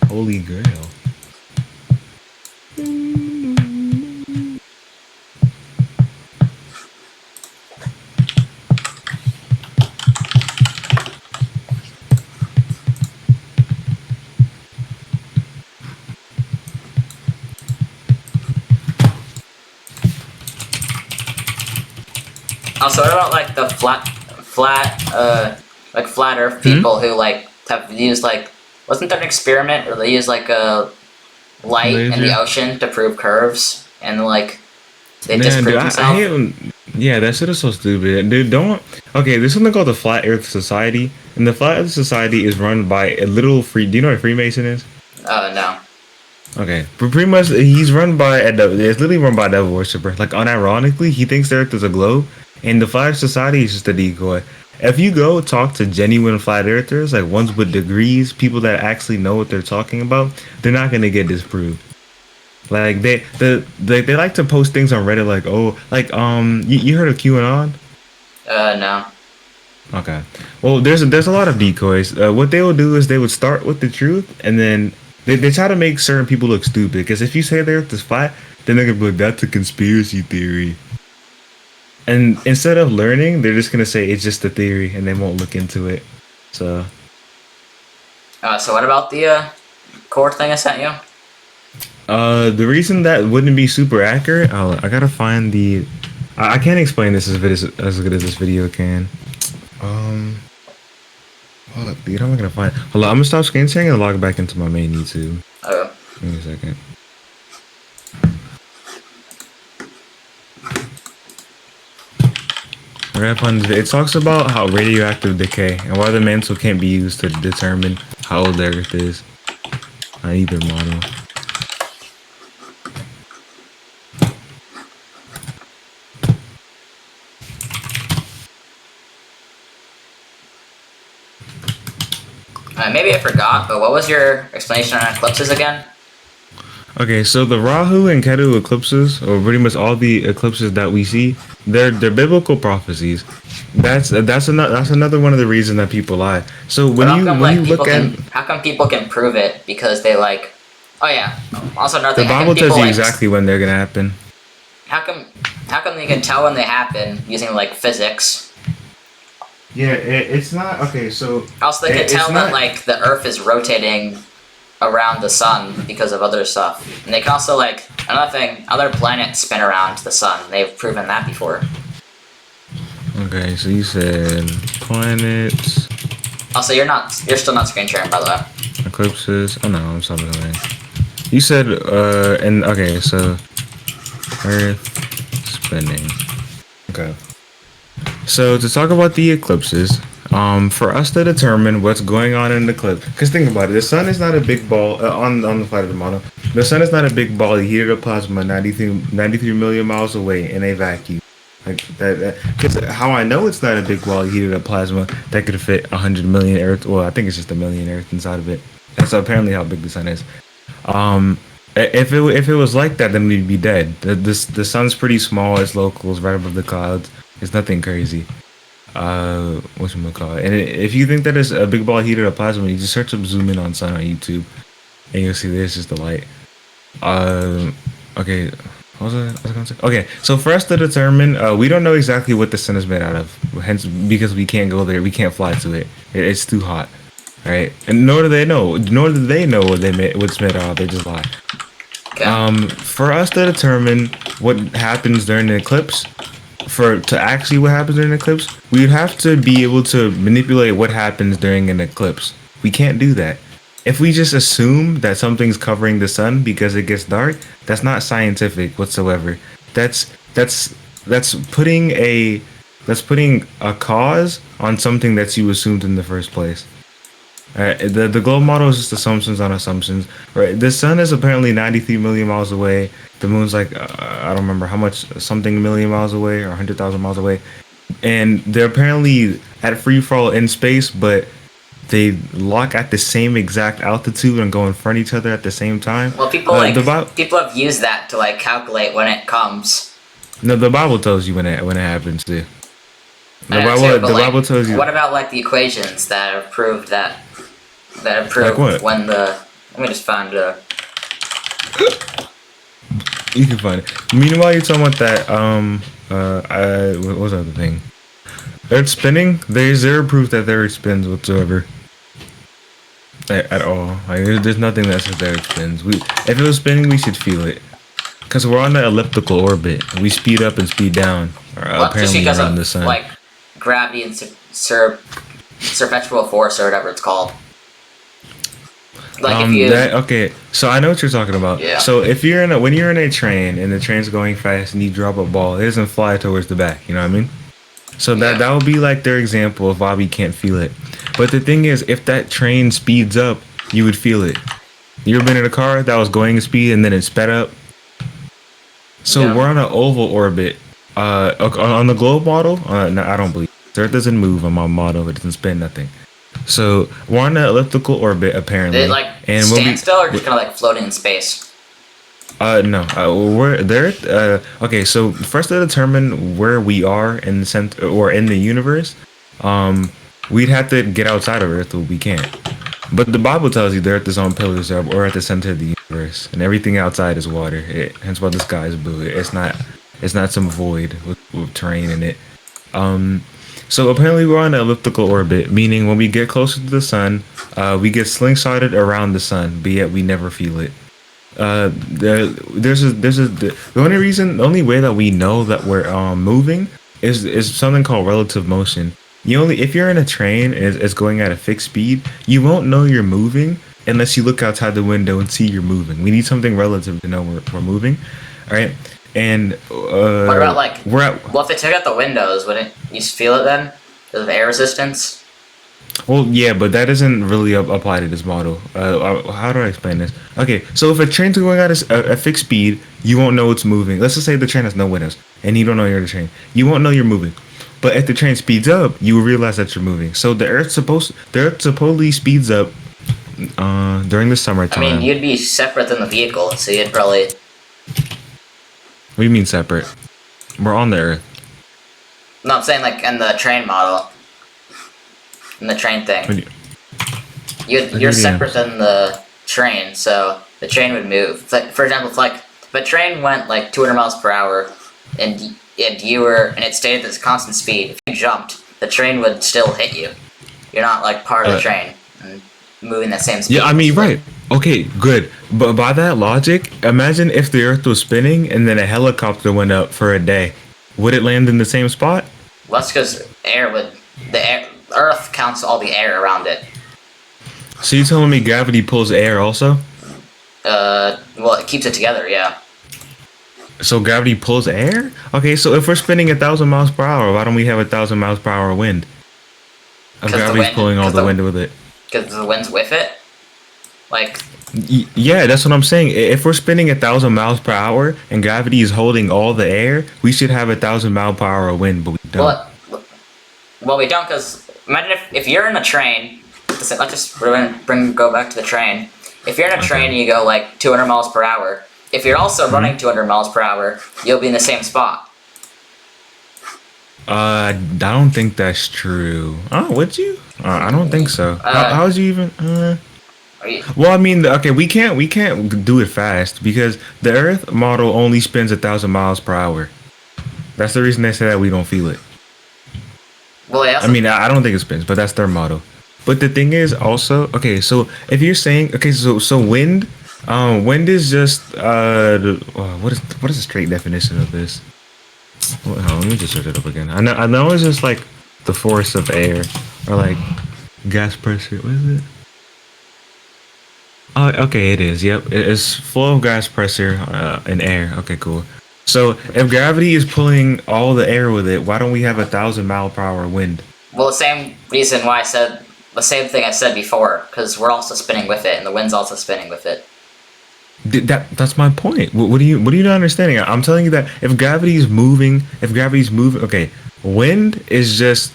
Holy Grail. Also, what about like the flat Earth people who like have used like wasn't there an experiment where they used like a light in the Laser? ocean to prove curves and like they Man, disproved dude, I themselves? hate when. Yeah, that shit is so stupid. Dude, don't. Okay, there's something called the Flat Earth Society, and the Flat Earth Society is run by a little free. Do you know what a Freemason is? No. Okay, but pretty much he's run by a devil. It's literally run by a devil worshiper. Like unironically, he thinks the Earth is a globe, and the Flat Earth Society is just a decoy. If you go talk to genuine flat earthers, like ones with degrees, people that actually know what they're talking about, they're not gonna get disproved. Like they like to post things on Reddit, like you heard of QAnon? No. Okay. Well, there's a lot of decoys. What they will do is they would start with the truth, and then they try to make certain people look stupid. Because if you say the Earth is flat, then they're gonna be like, that's a conspiracy theory. And instead of learning, they're just gonna say it's just a theory, and they won't look into it. So So what about the core thing I sent you? the reason that wouldn't be super accurate, I gotta find the I can't explain this as good as this video can. Hold up, dude. How am I gonna find? Hold on, I'm gonna stop screen sharing and log back into my main YouTube. Oh. Give me a second. We're gonna find this. It talks about how radioactive decay and why the mantle can't be used to determine how old the Earth is on either model. Maybe I forgot, but what was your explanation on eclipses again? Okay, so the Rahu and Ketu eclipses, or pretty much all the eclipses that we see, they're biblical prophecies. That's another one of the reasons that people lie. So when you look at, how come people can prove it? Because they like, oh yeah. Also another thing, the Bible tells you exactly when they're gonna happen. How come they can tell when they happen using like physics? Yeah, it's not okay. So also they can tell that like the Earth is rotating around the sun because of other stuff, and they can also like another thing, other planets spin around the sun. They've proven that before. Okay, so you said planets. Also, you're still not screen sharing, by the way. Eclipses. Oh no, I'm stopping away. You said and okay, so Earth spinning. Okay. So to talk about the eclipses, for us to determine what's going on in the eclipse, because think about it, the sun is not a big ball on the side of the model. The sun is not a big ball of heated up plasma 93 million miles away in a vacuum. Like that. Because how I know it's not a big ball of heated up plasma that could fit 100 million Earth. Well, I think it's just a million Earth inside of it. That's apparently how big the sun is. If it was like that, then we'd be dead. The sun's pretty small. It's local. It's right above the clouds. It's nothing crazy. Whatchamacallit. And if you think that it's a big ball heated up plasma, you just search up zoom in on sun on YouTube, and you'll see this is the light. Okay. What was I gonna say? Okay, so for us to determine, we don't know exactly what the sun is made out of. Hence, because we can't go there, we can't fly to it. It's too hot, right? And nor do they know what what's made out of. They just lie. Okay. For us to determine what happens during the eclipse, what happens during an eclipse, we would have to be able to manipulate what happens during an eclipse. We can't do that. If we just assume that something's covering the sun because it gets dark, that's not scientific whatsoever. That's putting a cause on something that you assumed in the first place. The globe model is just assumptions on assumptions. Right? The sun is apparently 93 million miles away. The moon's like I don't remember how much, something million miles away or 100,000 miles away, and they're apparently at free fall in space, but they lock at the same exact altitude and go in front of each other at the same time. Well, people people have used that to like calculate when it comes. No, the Bible tells you when it happens too. The Bible tells you. What about like the equations that have proved like when the? Let me just find You can find it. Meanwhile, you're talking about that. What was the other thing? Earth spinning. There's zero proof that the Earth spins whatsoever. At all. Like, there's nothing that says that it spins. If it was spinning, we should feel it. Because we're on the elliptical orbit. We speed up and speed down. Apparently around the sun. Like gravity and centrifugal force or whatever it's called. Like okay, so I know what you're talking about. Yeah. So if when you're in a train and the train's going fast and you drop a ball, it doesn't fly towards the back. You know what I mean? So that would be like their example of why we can't feel it. But the thing is, if that train speeds up, you would feel it. You ever been in a car that was going at speed and then it sped up? So we're on an oval orbit. On the globe model, no, I don't believe it. Earth doesn't move on my model. It doesn't spin nothing. So we're on an elliptical orbit apparently. Did it like stand still or just kind of like floating in space? No. We're there. Okay, so first to determine where we are in the center or in the universe, we'd have to get outside of Earth, but we can't. But the Bible tells you the Earth is on pillars or at the center of the universe, and everything outside is water. Hence why the sky is blue. It's not some void with terrain in it. So apparently we're on an elliptical orbit, meaning when we get closer to the sun, we get slingshotted around the sun, but yet we never feel it. The only way that we know that we're moving is something called relative motion. You only if you're in a train and it's going at a fixed speed, you won't know you're moving unless you look outside the window and see you're moving. We need something relative to know we're moving, all right? And What about like? we're at Well, if they took out the windows, wouldn't you feel it then? Because of air resistance. well, yeah, but that doesn't really apply to this model. How do I explain this? Okay, so if a train's going at a fixed speed, you won't know it's moving. Let's just say the train has no windows, and you don't know you're in the train. You won't know you're moving. But if the train speeds up, you will realize that you're moving. So the Earth supposedly speeds up during the I summertime. mean, you'd be separate than the vehicle, so you'd probably. What do you mean separate? We're on the Earth. No, I'm saying like in the train model, in the train thing. What do you- You're mean? separate than the train, so the train would move. It's like, for example, if a train went like 200 miles per hour, and it stayed at this constant speed. If you jumped, the train would still hit you. You're not like part of the train and moving that same speed. Yeah, I mean, right. Okay, good. But by that logic, imagine if the Earth was spinning and then a helicopter went up for a day. Would it land in the same spot? Well, that's because Earth counts all the air around it. So you telling me gravity pulls air also? Well, it keeps it together. Yeah. So gravity pulls air? Okay, so if we're spinning 1,000 miles per hour, why don't we have 1,000 miles per hour wind? If 'Cause the gravity's wind- pulling all 'cause the the- wind with it. Because the wind's with it. Like, Yeah, that's what I'm saying. If we're spinning 1,000 miles per hour and gravity is holding all the air, we should have 1,000 mile per hour wind, but we don't. well, we don't, because imagine if you're in a train. Let's just go back to the train. If you're in a train and you go like 200 miles per hour, if you're also running 200 miles per hour, you'll be in the same spot. I don't think that's true. Oh, would you? I don't think so. How would you even? Are you, Well, I mean, okay, we can't do it fast because the Earth model only spins 1,000 miles per hour. That's the reason they say that we don't feel it. well, yeah. I mean, I don't think it spins, but that's their model. But the thing is also, okay, so if you're saying, okay, so wind, wind is just what is the straight definition of this? Well, hold on, let me just search it up again. I know it's just like the force of air or like gas pressure. What is it? Oh, okay, it is. Yep, it's flow of gas pressure in air. Okay, cool. So if gravity is pulling all the air with it, why don't we have 1,000 mile per hour wind? Well, the same reason why I said the same thing I said before, because we're also spinning with it, and the wind's also spinning with it. That's my point. What are you not understanding? I'm telling you that if gravity's moving, okay, wind is just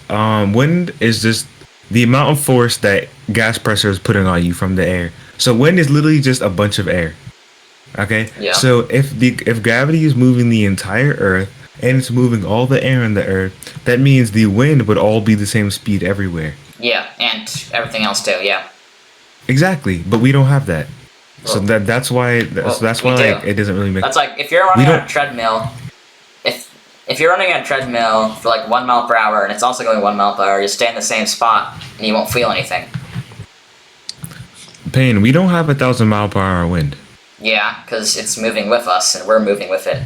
the amount of force that gas pressure is putting on you from the air. So wind is literally just a bunch of air. Okay? Yeah. So if gravity is moving the entire Earth and it's moving all the air in the Earth, that means the wind would all be the same speed everywhere. Yeah, and everything else too. Yeah. Exactly, but we don't have that. So Well, that's why we like do. it doesn't really make. That's like if you're running on a treadmill. If you're running on a treadmill for like 1 mile per hour and it's also going 1 mile per hour, you stay in the same spot and you won't feel anything. Payne, we don't have 1,000 mile per hour wind. Yeah, because it's moving with us and we're moving with it.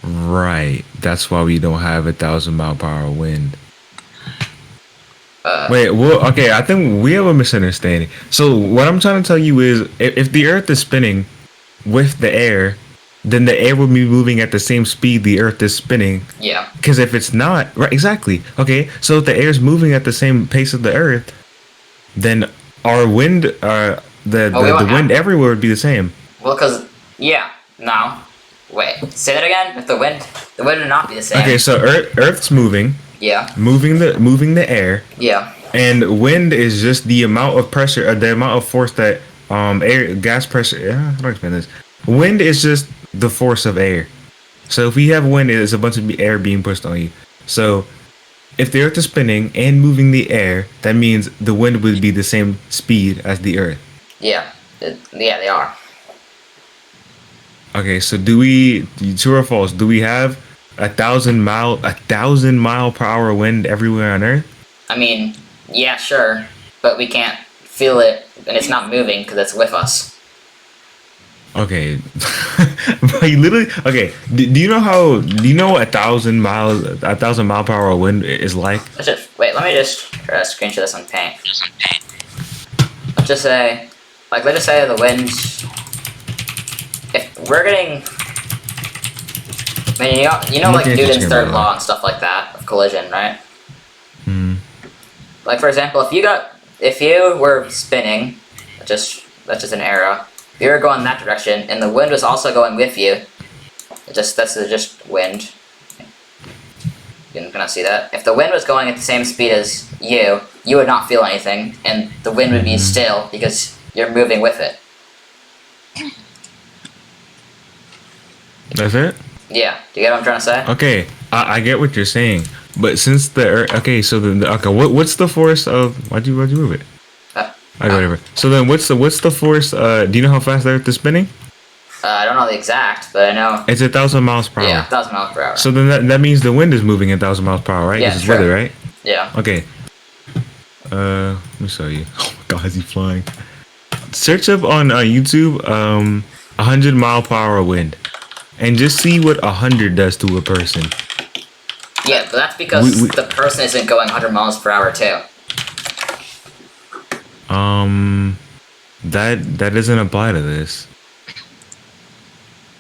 Right. That's why we don't have 1,000 mile per hour wind. Uh, Wait, well, okay, I think we have a misunderstanding. So what I'm trying to tell you is, if the Earth is spinning with the air, then the air will be moving at the same speed the Earth is spinning. Yeah. Because if it's not, right, exactly. Okay, so if the air is moving at the same pace of the Earth, then our wind, the won't wind have- everywhere would be the same. Well, because yeah. No. Wait. Say that again. If the wind would not be the same. Okay, so Earth's moving, Yeah. moving the air, Yeah. and wind is just the amount of pressure, the amount of force that gas pressure. Yeah, how do I explain this? Wind is just the force of air. So if we have wind, it's a bunch of air being pushed on you. So if the Earth is spinning and moving the air, that means the wind would be the same speed as the Earth. Yeah. Yeah, they are. Okay, so true or false? Do we have 1,000 mile per hour wind everywhere on Earth? I mean, yeah, sure, but we can't feel it, and it's not moving because it's with us. Okay, but you literally okay. Do you know how? Do you know what 1,000 mile per hour wind is like? Let's just wait. Let me just try to screenshot this on Paint. Let's just say, like, let's just say the wind. If we're getting, I mean, you know, like Looking at your Newton's screen, third by the law and stuff like that of collision, right? Hmm. Like for example, if you were spinning, that's just an arrow. If you were going that direction and the wind was also going with you, that's just wind. You can kind of see that. If the wind was going at the same speed as you would not feel anything, and the wind would be still because you're moving with it. That's it. Yeah. Do you get what I'm trying to say? Okay, I get what you're saying, but since the okay, so then okay, what's the force of why'd you move it? Whatever. So then what's the force? Do you know how fast the Earth is spinning? I don't know the exact, but I know. It's 1,000 miles per hour. Yeah, 1,000 miles per hour. So then that means the wind is moving at 1,000 miles per hour, right? Yeah, This is sure. weather, right? Yeah. Okay. Let me show you. Oh my God, is he flying? Search up on YouTube 100 mile per hour wind, and just see what 100 does to a person. Yeah, but that's because We- the person isn't going 100 miles per hour too. That doesn't apply to this.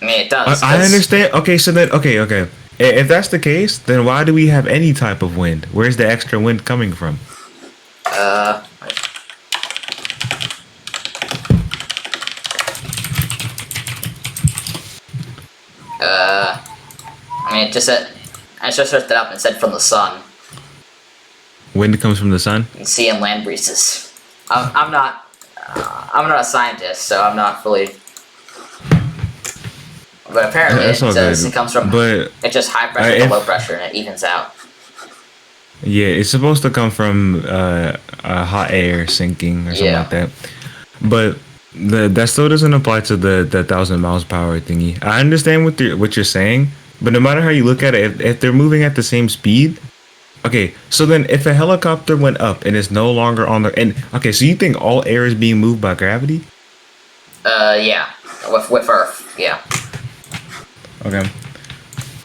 I mean, it does. I 'cause- understand. Okay, so then okay. If that's the case, then why do we have any type of wind? Where's the extra wind coming from? I mean, it just said. I just searched it up and it said from the sun. Wind comes from the sun. And sea and land breezes. I'm not a scientist, so I'm not fully. But apparently, it That's all says good. it comes from. But It's just high pressure to if- low pressure, and it evens out. yeah, it's supposed to come from hot air sinking or something Yeah. like that. But that still doesn't apply to the 1,000 miles per hour thingy. I understand what you're saying, but no matter how you look at it, if they're moving at the same speed, okay. So then, if a helicopter went up and is no longer on the okay, so you think all air is being moved by gravity? Yeah, with Earth, yeah. Okay.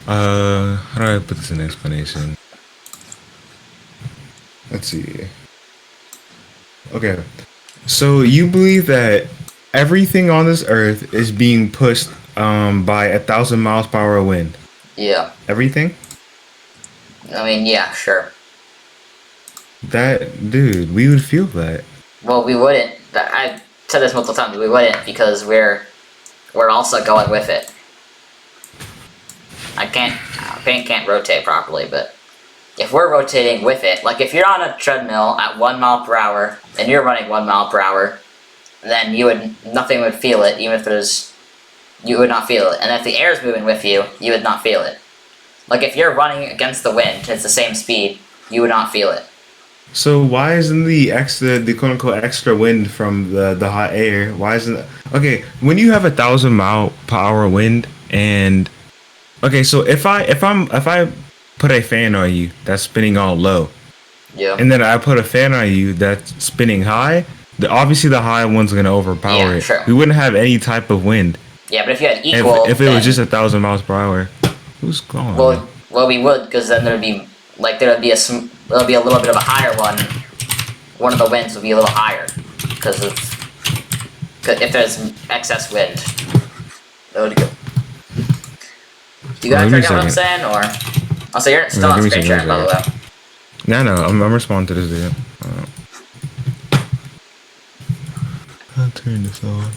How do I put this in explanation? Let's see. Okay. So you believe that everything on this earth is being pushed by 1,000 miles per hour wind? Yeah. Everything? I mean, yeah, sure. That dude, we would feel that. Well, we wouldn't. I said this multiple times. We wouldn't because we're also going with it. Paint can't rotate properly, but if we're rotating with it, like if you're on a treadmill at 1 mile per hour and you're running 1 mile per hour, then nothing would feel it, even if you would not feel it. And if the air is moving with you, you would not feel it. Like if you're running against the wind, it's the same speed, you would not feel it. So why isn't the quote unquote extra wind from the hot air? Why isn't okay when you have 1,000 mile per hour wind and okay, so if I put a fan on you that's spinning all low, Yeah. and then I put a fan on you that's spinning high, obviously the high one's gonna overpower Yeah, it. sure. We wouldn't have any type of wind Yeah, but if you had equal, if it was then- just 1,000 miles per hour. Who's calling? me? well, we would, because then there'd be a little bit of a higher one. One of the winds would be a little higher, because if there's excess wind, that would go. Do you guys Give me a check out what I'm second. saying, or? Also, you're still Yeah, on give me a screen second, sharing, by the way. No, I'm responding to this video. I'll turn this on.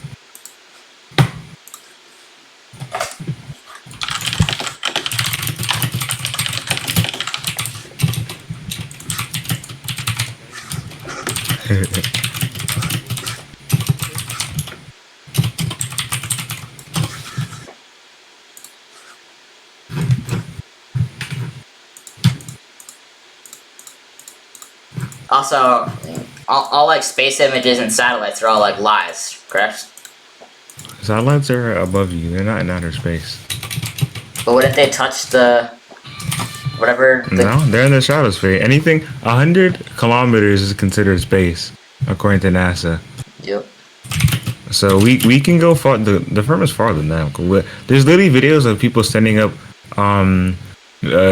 Also, all like space images and satellites are all like lies, correct? Satellites are above you. They're not in outer space. But what if they touch the whatever? No, they're in the stratosphere. Anything 100 kilometers is considered space, according to NASA. Yep. So we can go far. The firm is farther now. There's literally videos of people sending up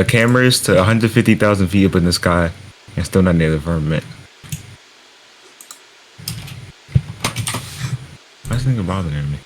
cameras to 150,000 feet up in the sky and still not near the firmament. Why is this thing bothering me?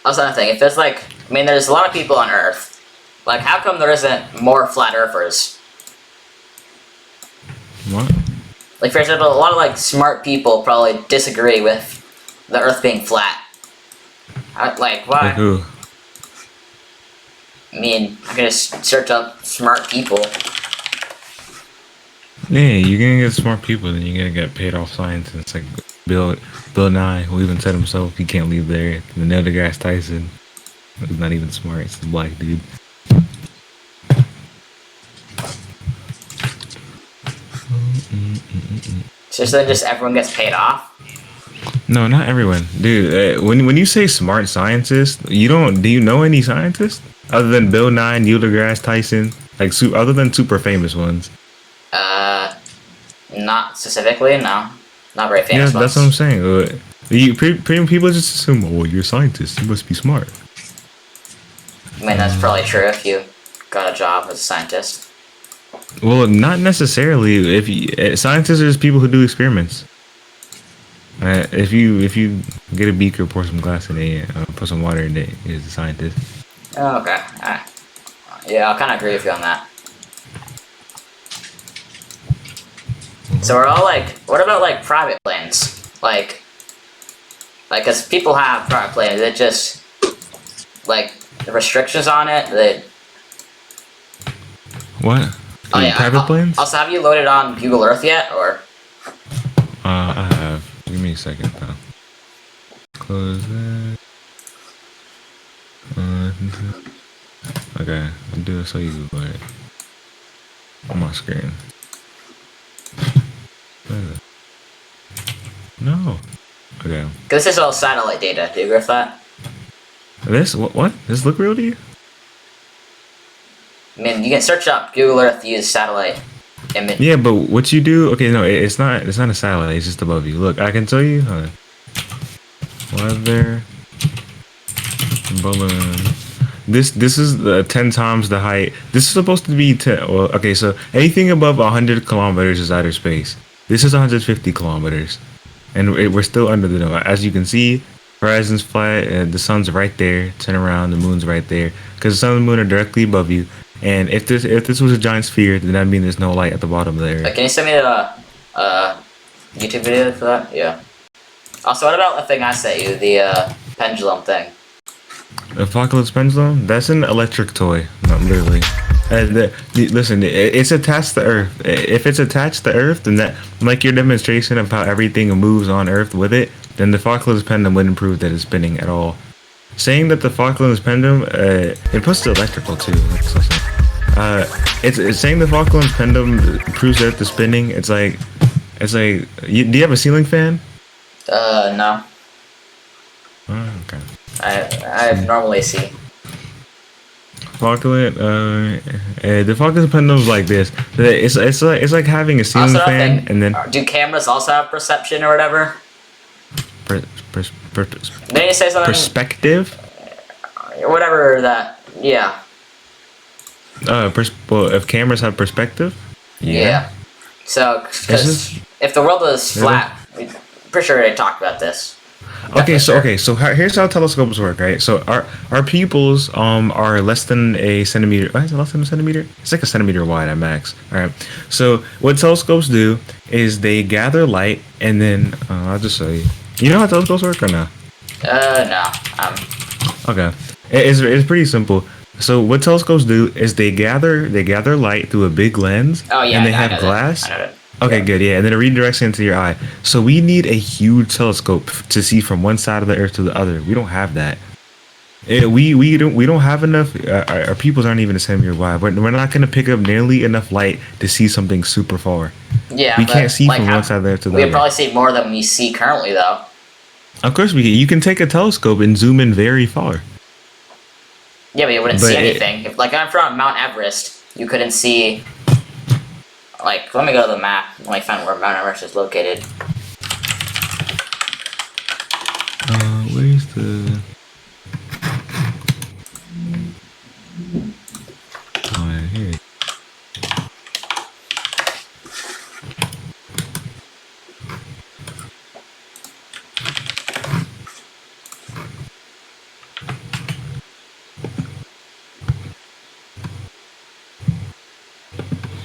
Also, another thing, if there's like, I mean, there's a lot of people on Earth. Like, how come there isn't more flat earthers? What? Like, for example, a lot of like smart people probably disagree with the Earth being flat. Like, why? Like who? I mean, I can just search up smart people. Yeah, you're gonna get smart people, then you're gonna get paid off scientists like Bill Nye, who even said himself he can't leave there. The Neil deGrasse Tyson, who's not even smart, it's a black dude. So then just everyone gets paid off? No, not everyone, dude. When you say smart scientists, do you know any scientists other than Bill Nye, Neil deGrasse Tyson, like other than super famous ones? Not specifically, no. Not very Yeah, famous that's what I'm saying. People just assume, oh, you're a scientist, you must be smart. I mean, that's probably true if you got a job as a scientist. Well, not necessarily. Scientists are just people who do experiments. If you get a beaker, pour some glass in it, put some water in it, is a scientist. Oh, okay. Yeah, I'll kind of agree with you on that. So we're all like, what about like private planes? Like, cause people have private planes, it just, like, the restrictions on it, What? Oh yeah. Private planes? Also, have you loaded on Google Earth yet, or? I have. Give me a second, though. Close that. Okay, I'll do it so you Google it. On my screen. No. Okay. Cause this is all satellite data, do you agree with that? This? What? Does this look real to you? I mean, you can search up Google Earth, use satellite image. Yeah, but what you do? Okay, no, it's not a satellite. It's just above you. Look, I can tell you. Weather balloon. This is 10 times the height. This is supposed to be 10. Well, okay, so anything above 100 kilometers is outer space. This is 150 kilometers, and we're still under the dome. As you can see, horizon's flat. The sun's right there. Turn around, the moon's right there. Because the sun and the moon are directly above you. And if this was a giant sphere, then that means there's no light at the bottom of the area. Can you send me the YouTube video for that? Yeah. Also, what about the thing I sent you, the pendulum thing? Apocalypse pendulum? That's an electric toy. Not literally. Listen, it's attached to Earth. If it's attached to Earth, then that, like your demonstration of how everything moves on Earth with it, then the Falklands pendulum wouldn't prove that it's spinning at all. Saying that the Falklands pendulum, it puts the electrical too. It's saying the Falklands pendulum proves that the spinning. It's like, do you have a ceiling fan? No. Oh, okay. I normally see. Falkland, the Falklands pendulum's like this. It's like having a ceiling Also, fan, and then do cameras also have perception or whatever? Didn't you say something? Perspective? Whatever that. Yeah. Well, if cameras have perspective? Yeah. So, because if the world was flat, I'm pretty sure they talked about this. Okay, so here's how telescopes work, right? So our pupils are less than a centimeter. Is it less than a centimeter? It's like a centimeter wide at max. All right. So what telescopes do is they gather light, and then I'll just show you. You know how telescopes work or no? No. Okay. It's pretty simple. So what telescopes do is they gather light through a big lens, Oh yeah, and they I have know that. glass. I know that. Okay, Yeah. good, yeah, and then it redirects it into your eye. So we need a huge telescope to see from one side of the Earth to the other. We don't have that. We don't have enough. Our pupils aren't even the same year wide. But we're not going to pick up nearly enough light to see something super far. Yeah, We can't but see like from how one side of the Earth to the we would other. probably see more than we see currently, though. Of course, we can. You can take a telescope and zoom in very far. Yeah, but you wouldn't But see it- anything. If like I'm from Mount Everest, you couldn't see. Like, let me go to the map. Let me find where Mount Everest is located. Where's the? Oh, yeah, here.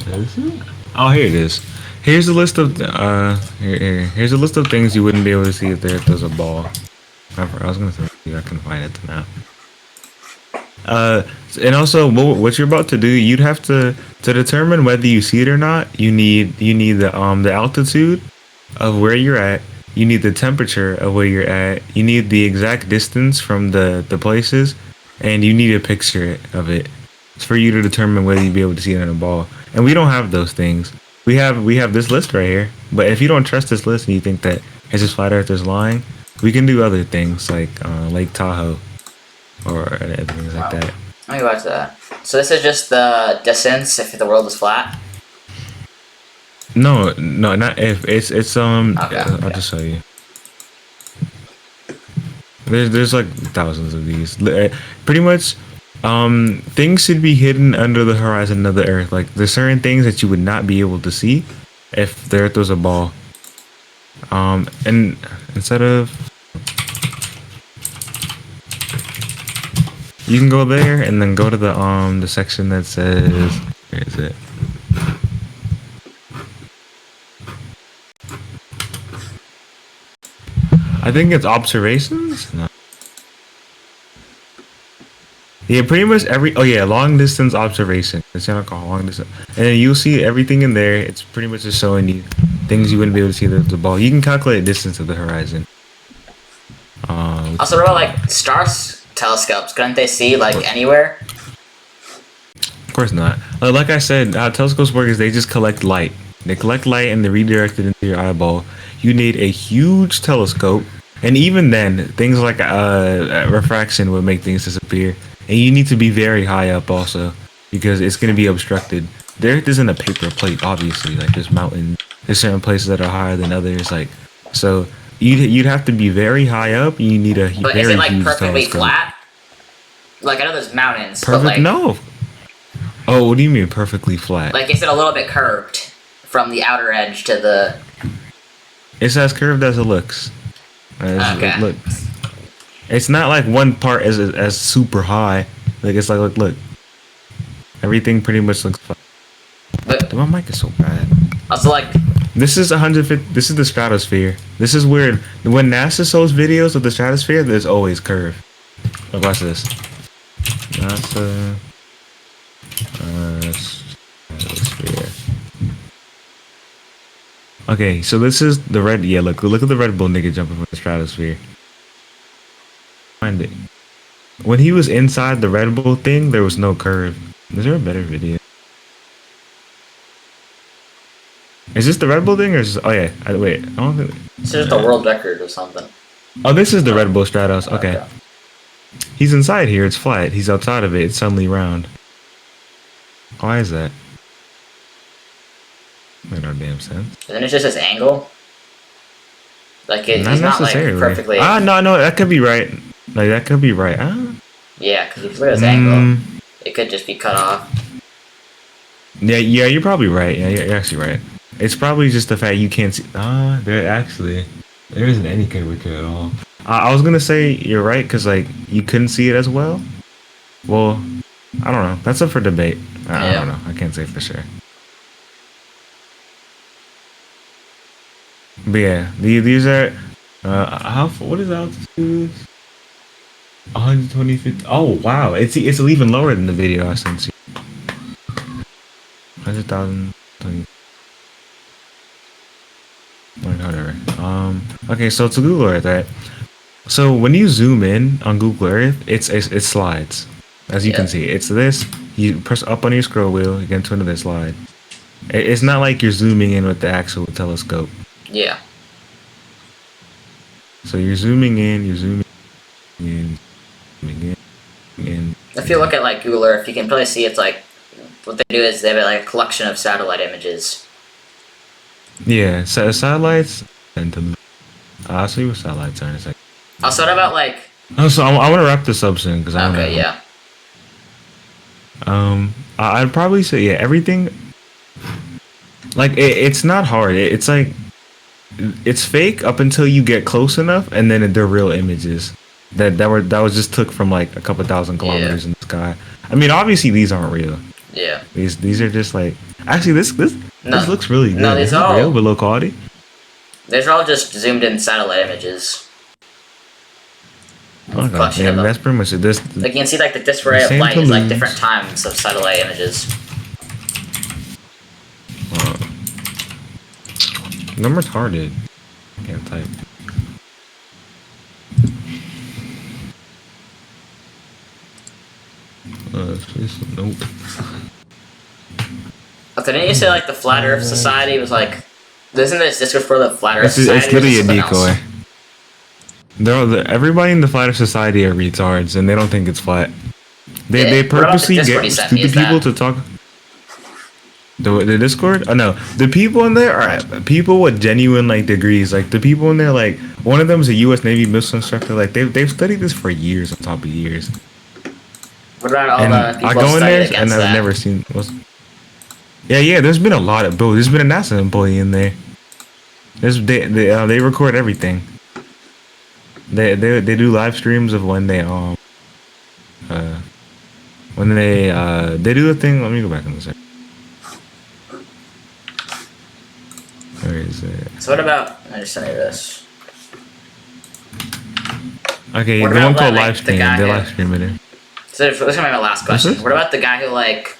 Is it? Oh, here it is. Here's a list of here's a list of things you wouldn't be able to see if there's a ball. I was gonna say I can find it now. And also what you're about to do, you'd have to determine whether you see it or not. You need the altitude of where you're at. You need the temperature of where you're at. You need the exact distance from the places, and you need a picture of it. It's for you to determine whether you'd be able to see it in a ball. And we don't have those things. We have this list right here. But if you don't trust this list and you think that it's just flat earthers lying, we can do other things like Lake Tahoe or things like that. Let me watch that. So this is just the distance if the world is flat. No, not if it's Okay, I'll okay. just show you. There's like thousands of these. Pretty much, things should be hidden under the horizon of the Earth. Like there's certain things that you would not be able to see if the Earth was a ball. And instead of you can go there and then go to the section that says where is it? I think it's observations. No. Yeah, pretty much every. Oh yeah, long distance observation. It's not called long distance, and then you'll see everything in there. It's pretty much just showing you things you wouldn't be able to see the ball. You can calculate distance of the horizon. Also, what about like telescopes? Couldn't they see like anywhere? Of course not. Like I said, how telescopes work is they just collect light. They collect light and they redirect it into your eyeball. You need a huge telescope, and even then, things like refraction would make things disappear. And you need to be very high up also, because it's going to be obstructed. The Earth isn't a paper plate, obviously. Like there's mountains, there's certain places that are higher than others. Like so, you'd have to be very high up. And you need a But very is it like huge perfectly telescope. flat? Like I know there's mountains, but Perfect? like No. Oh, what do you mean perfectly flat? like is it a little bit curved from the outer edge to the? It's as curved as it looks. Okay. Look, it's not like one part as super high. Like it's like look. Everything pretty much looks flat. But My mic is so bad. also like This is 150. This is the stratosphere. This is weird. When NASA shows videos of the stratosphere, there's always curve. Look, watch this. NASA stratosphere. Okay, so this is the red. Yeah, look at the Red Bull nigga jumping from the stratosphere. Find it. When he was inside the Red Bull thing, there was no curve. Is there a better video? Is this the Red Bull thing or is this, oh yeah, wait, I don't think. it's just a world record or something. Oh, this is the Red Bull Stratos. Okay. He's inside here. It's flat. He's outside of it. It's suddenly round. Why is that? Made no damn sense. And then it's just this angle. Like Not he's not like necessarily. perfectly. No, that could be right. Like that could be right. Yeah, because if you look at this angle, Mm, it could just be cut off. yeah, you're probably right. Yeah, you're actually right. It's probably just the fact you can't see. There isn't any curvature at all. I was gonna say you're right because like you couldn't see it as well. Well, I don't know. That's up for debate. I Yeah. don't know. I can't say for sure. But yeah, these are how what is altitude? 120 50. Oh wow, it's even lower than the video I sent you. 100,000 20. Whatever. Okay, so to Google Earth, right? So when you zoom in on Google Earth, it slides. As you can Yeah. see, it's this. You press up on your scroll wheel, you get into another slide. It's not like you're zooming in with the actual telescope. Yeah. So you're zooming in, zooming in. If you look at like Google Earth, you can probably see it's like what they do is they have like a collection of satellite images. Yeah, satellites. And I'll see what satellites are in a second. Also, what about like? Oh, so I want to wrap this up soon because I wanna, Okay, yeah. I'd probably say yeah, everything. Like it's not hard. It's like it's fake up until you get close enough, and then they're real images that was just took from like a couple thousand kilometers in the sky. I mean, obviously these aren't real. Yeah. These are just like actually this looks really good. No, these This is are real all. but low quality. These are all just zoomed in satellite images. Okay, Collection yeah, of them. that's pretty much it. This Like you can see, like the disarray of Same light is like Toulouse. different times of satellite images. I'm retarded. I can't type. Nope. Okay, didn't you say like the Flat Earth Society was like? Isn't this Discord for the Flat Earth It's Society? or literally a something else? decoy. Everybody in the Flat Earth Society are retards, and they don't think it's flat. Yeah, They what about the purposely Discord you get sent me? stupid Is that- people to talk. The Discord? Oh no, the people in there are people with genuine like degrees. Like the people in there, like one of them is a U.S. Navy missile instructor. Like they've studied this for years on top of years. What about all And the people I go in studied there against and I've that? never seen. Yeah. There's been a lot of bro. There's been a NASA employee in there. They record everything. They do live streams of when they do a thing. Let me go back in a second. Where is it? So what about? I just sent you this. Okay, What the about one called like, live the stream. guy They who- live stream it. So this is gonna be my last question. this? What about the guy who like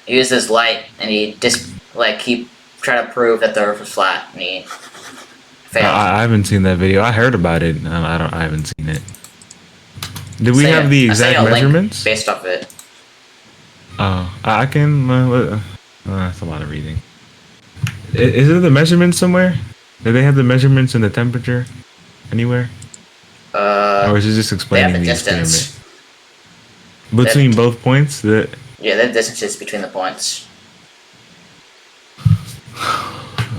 used his light and he he tried to prove that the Earth was flat and he failed? I haven't seen that video. I heard about it. I haven't seen it. Did we have the I sent exact you a link measurements? based off of it? Oh, I can. That's a lot of reading. Is there the measurements somewhere? Do they have the measurements and the temperature anywhere? Or is it just They explaining have the the distance. experiment between both points? Yeah, the distances between the points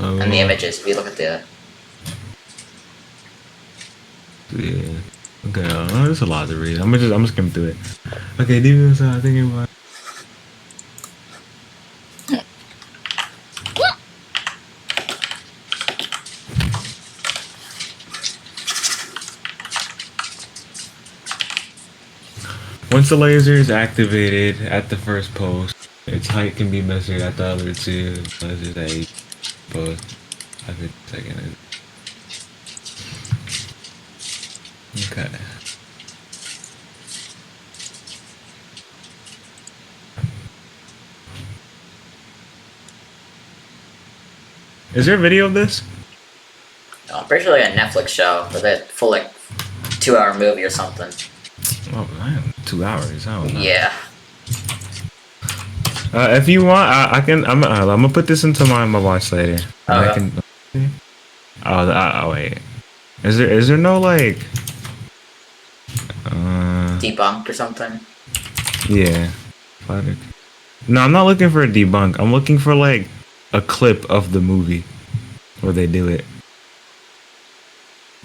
and the images. If you look at the Yeah. Okay, there's a lot to read. I'm just skimming through it. Okay, Demon Side, thinking about. Once the laser is activated at the first post, its height can be measured at the other two lasers at each post. I could second it. Okay. Is there a video of this? I'm pretty sure like a Netflix show with a full like 2-hour movie or something. Oh man, 2 hours. I don't know. Yeah. If you want, I can. I'm gonna put this into my watch later. And I Okay. can. Oh wait. Is there no like? Debunked or something. Yeah. No, I'm not looking for a debunk. I'm looking for like a clip of the movie where they do it.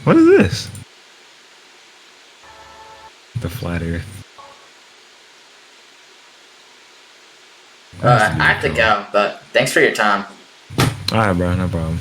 What is this? The flat Earth. I have to go, but thanks for your time. Alright, bro. No problem.